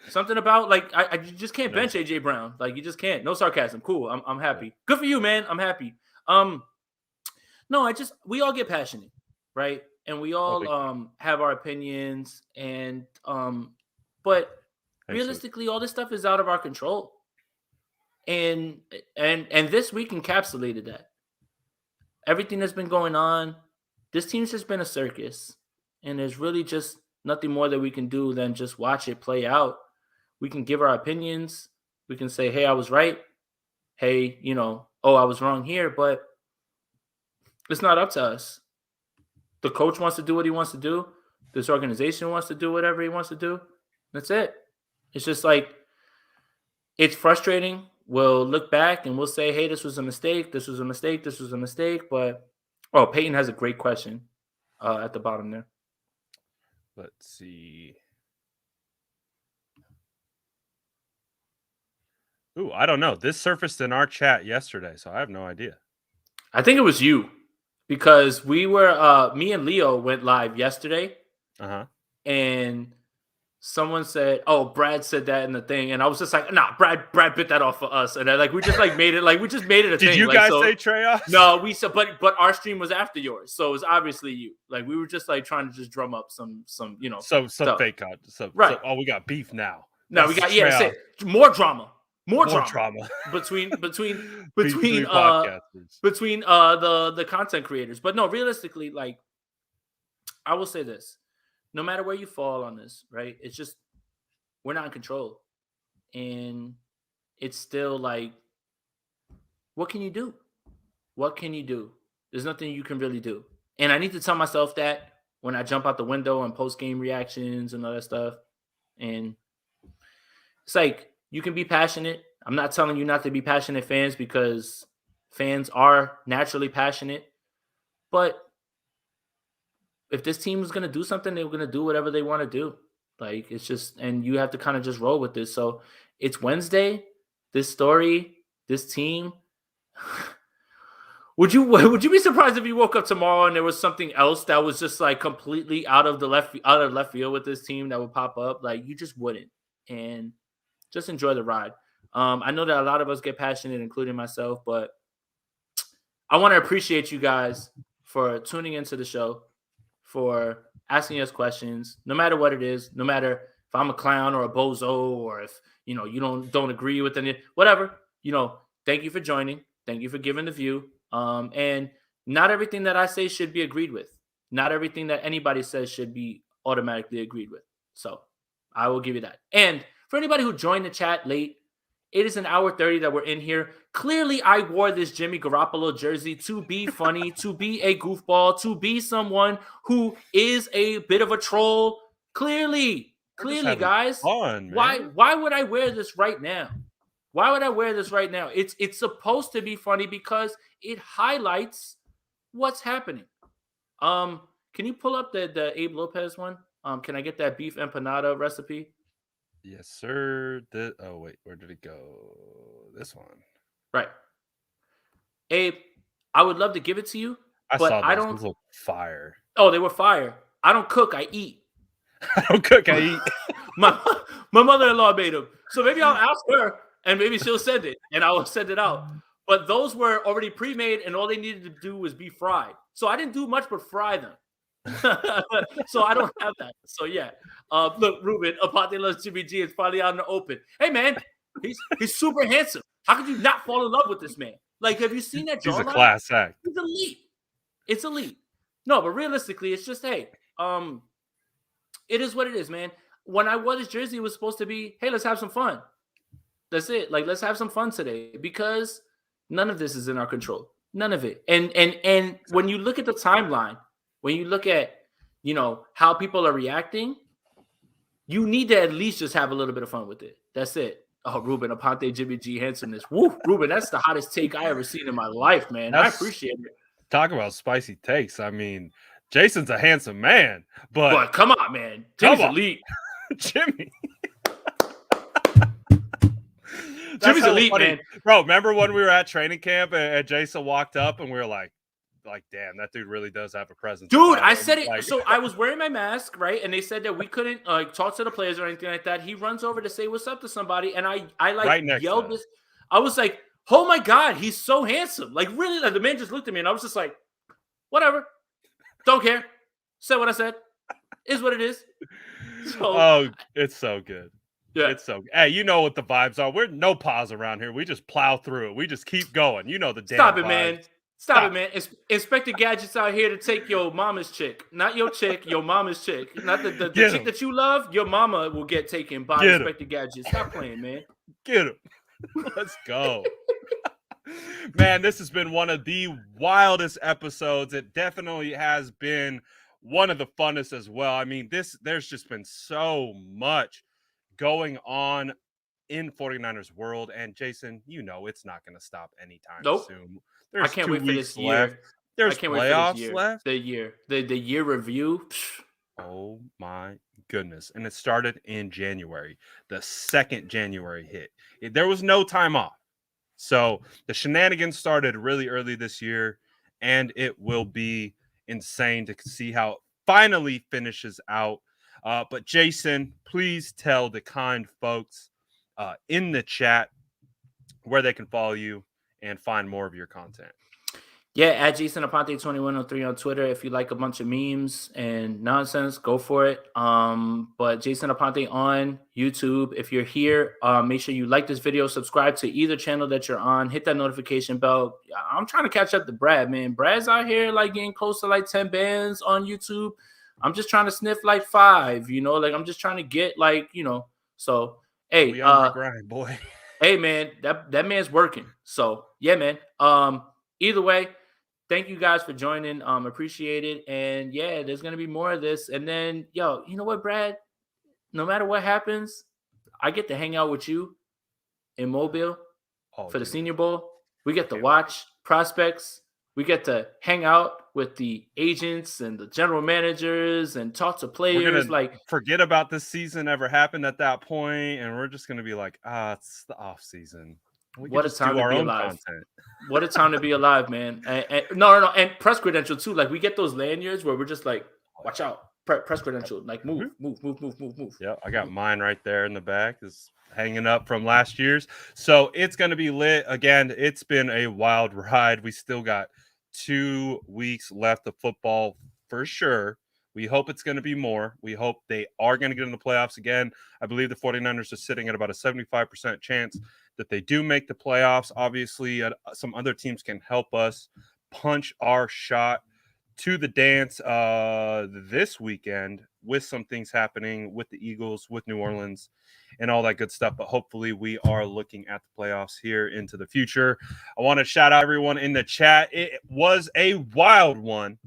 Something about like you just can't bench AJ Brown. Like you just can't. No sarcasm. Cool. I'm happy. Yeah. Good for you, man. I'm happy. No, we all get passionate, right? And we all have our opinions and but realistically all this stuff is out of our control. And this week encapsulated that. Everything that's been going on, this team's just been a circus. And there's really just nothing more that we can do than just watch it play out. We can give our opinions. We can say, hey, I was right. Hey, I was wrong here. But it's not up to us. The coach wants to do what he wants to do. This organization wants to do whatever he wants to do. That's it. It's just like, it's frustrating. We'll look back and we'll say, hey, this was a mistake. This was a mistake. This was a mistake. But, Peyton has a great question at the bottom there. Let's see. Ooh, I don't know. This surfaced in our chat yesterday, so I have no idea. I think it was you because we were, me and Leo went live yesterday. And someone said, "Oh, Brad said that in the thing," and I was just like, "Nah, Brad bit that off for us," and then, we just made it a thing. Did you guys say Trey? No, we said, but our stream was after yours, so it was obviously you. We were just trying to just drum up some some fake content. Right. We got beef now. No, we got more drama. More drama between the content creators. But no, realistically, I will say this. No matter where you fall on this, right? It's just we're not in control. And it's still what can you do? What can you do? There's nothing you can really do. And I need to tell myself that when I jump out the window and post-game reactions and all that stuff. And it's you can be passionate. I'm not telling you not to be passionate fans because fans are naturally passionate. But if this team is going to do something, they're going to do whatever they want to do. It's just, and you have to kind of just roll with this. So it's Wednesday, this story, this team. Would you be surprised if you woke up tomorrow and there was something else that was just completely out of left field with this team that would pop up? You just wouldn't. And just enjoy the ride. I know that a lot of us get passionate, including myself, but I want to appreciate you guys for tuning into the show, for asking us questions, no matter what it is, no matter if I'm a clown or a bozo or if, you don't agree with any, whatever, thank you for joining. Thank you for giving the view. And not everything that I say should be agreed with. Not everything that anybody says should be automatically agreed with. So I will give you that. And for anybody who joined the chat late, it is an hour 30 that we're in here. Clearly, I wore this Jimmy Garoppolo jersey to be funny, to be a goofball, to be someone who is a bit of a troll. Clearly, guys. Fun, why would I wear this right now? Why would I wear this right now? It's supposed to be funny because it highlights what's happening. Can you pull up the Abe Lopez one? Can I get that beef empanada recipe? Yes, sir. Oh, wait. Where did it go? This one. Right. Abe, I would love to give it to you, I but saw I those. don't. Those look fire. Oh, they were fire. I don't cook. I eat. I don't cook, I eat. my my mother-in-law made them. So maybe I'll ask her and maybe she'll send it and I will send it out. But those were already pre-made and all they needed to do was be fried. So I didn't do much but fry them. So I don't have that. So yeah. Look, Ruben, Aponte loves Jimmy G is finally out in the open. Hey man, he's super handsome. How could you not fall in love with this man? Like, have you seen that jawline? He's a class act. He's elite. It's elite. No, but realistically, it's just hey, it is what it is, man. When I wore this jersey, it was supposed to be, hey, let's have some fun. That's it. Like, let's have some fun today because none of this is in our control. None of it. And when you look at the timeline, when you look at, how people are reacting, you need to at least just have a little bit of fun with it. That's it. Oh, Ruben, Aponte, Jimmy G, handsomeness. Woo, Ruben, that's the hottest take I ever seen in my life, man. I appreciate it. Talk about spicy takes. I mean, Jason's a handsome man, but come on, man. Jimmy's elite. Jimmy. Jimmy's elite, funny. Man. Bro, remember when we were at training camp and Jason walked up and we were like, damn, that dude really does have a presence. Dude, I said it. Like, so I was wearing my mask, right? And they said that we couldn't talk to the players or anything like that. He runs over to say what's up to somebody. And I like yelled this. I was like, oh my God, he's so handsome. Like really, like the man just looked at me and I was just like, whatever. Don't care. Said what I said. Is what it is. So, it's so good. Yeah. It's so good. Hey, you know what the vibes are. We're no pause around here. We just plow through it. We just keep going. You know the damn Stop it, vibes. Man. Stop it, man. Inspector Gadget's out here to take your mama's chick. Not your chick, your mama's chick. Not the chick that you love, your mama will get taken by Inspector Gadget. Stop playing, man. Get him. Let's go. Man, this has been one of the wildest episodes. It definitely has been one of the funnest as well. I mean, there's just been so much going on in 49ers world. And Jason, it's not going to stop anytime soon. I can't wait for this year. There's playoffs left. The year review. Oh my goodness. And it started in January. The 2nd January hit. There was no time off. So the shenanigans started really early this year, and it will be insane to see how it finally finishes out. But Jason, please tell the kind folks in the chat where they can follow you and find more of your content. Yeah, at Jason Aponte 2103 on Twitter. If you like a bunch of memes and nonsense, go for it. But Jason Aponte on YouTube. If you're here, make sure you like this video, subscribe to either channel that you're on, hit that notification bell. I'm trying to catch up to Brad, man. Brad's out here like getting close to like 10 bands on YouTube. I'm just trying to sniff like 5, like I'm just trying to get like, so hey, we on the grind, boy. Hey man, that man's working. So yeah, man. Either way, thank you guys for joining. Appreciate it. And yeah, there's gonna be more of this. And then, yo, you know what, Brad? No matter what happens, I get to hang out with you in Mobile for the Senior Bowl. We get to watch prospects. We get to hang out with the agents and the general managers and talk to players. Like, forget about this season ever happened at that point, and we're just gonna be like, it's the off season. What a time to be alive! What a time to be alive, man! And no, and press credential too. Like we get those lanyards where we're just like, watch out, press credential, like move. Yeah, I got mine right there in the back. Is hanging up from last year's. So it's gonna be lit again. It's been a wild ride. We still got 2 weeks left of football for sure. We hope it's going to be more. We hope they are going to get in the playoffs again. I believe the 49ers are sitting at about a 75% chance that they do make the playoffs. Obviously, some other teams can help us punch our shot to the dance this weekend with some things happening with the Eagles, with New Orleans, and all that good stuff. But hopefully we are looking at the playoffs here into the future. I want to shout out everyone in the chat. It was a wild one,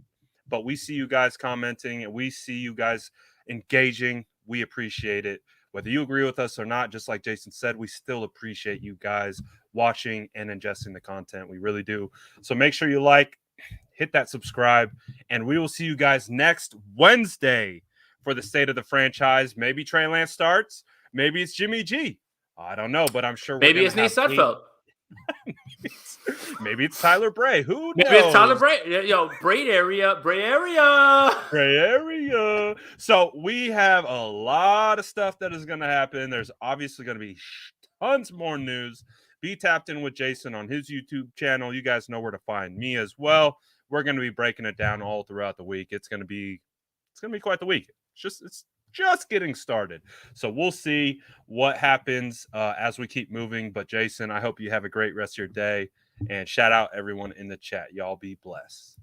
but we see you guys commenting and we see you guys engaging. We appreciate it. Whether you agree with us or not, just like Jason said, we still appreciate you guys watching and ingesting the content. We really do. So make sure you hit that subscribe, and we will see you guys next Wednesday for the state of the franchise. Maybe Trey Lance starts. Maybe it's Jimmy G. I don't know, but I'm sure maybe it's Nate Sudfeld. Maybe it's Tyler Bray. Who knows? Maybe it's Tyler Bray. Yo, Bray area. Gray area. So we have a lot of stuff that is going to happen. There's obviously going to be tons more news. Be tapped in with Jason on his YouTube channel. You guys know where to find me as well. We're going to be breaking it down all throughout the week. It's going to be quite the week. It's just getting started. So we'll see what happens as we keep moving. But Jason, I hope you have a great rest of your day, and shout out everyone in the chat. Y'all be blessed.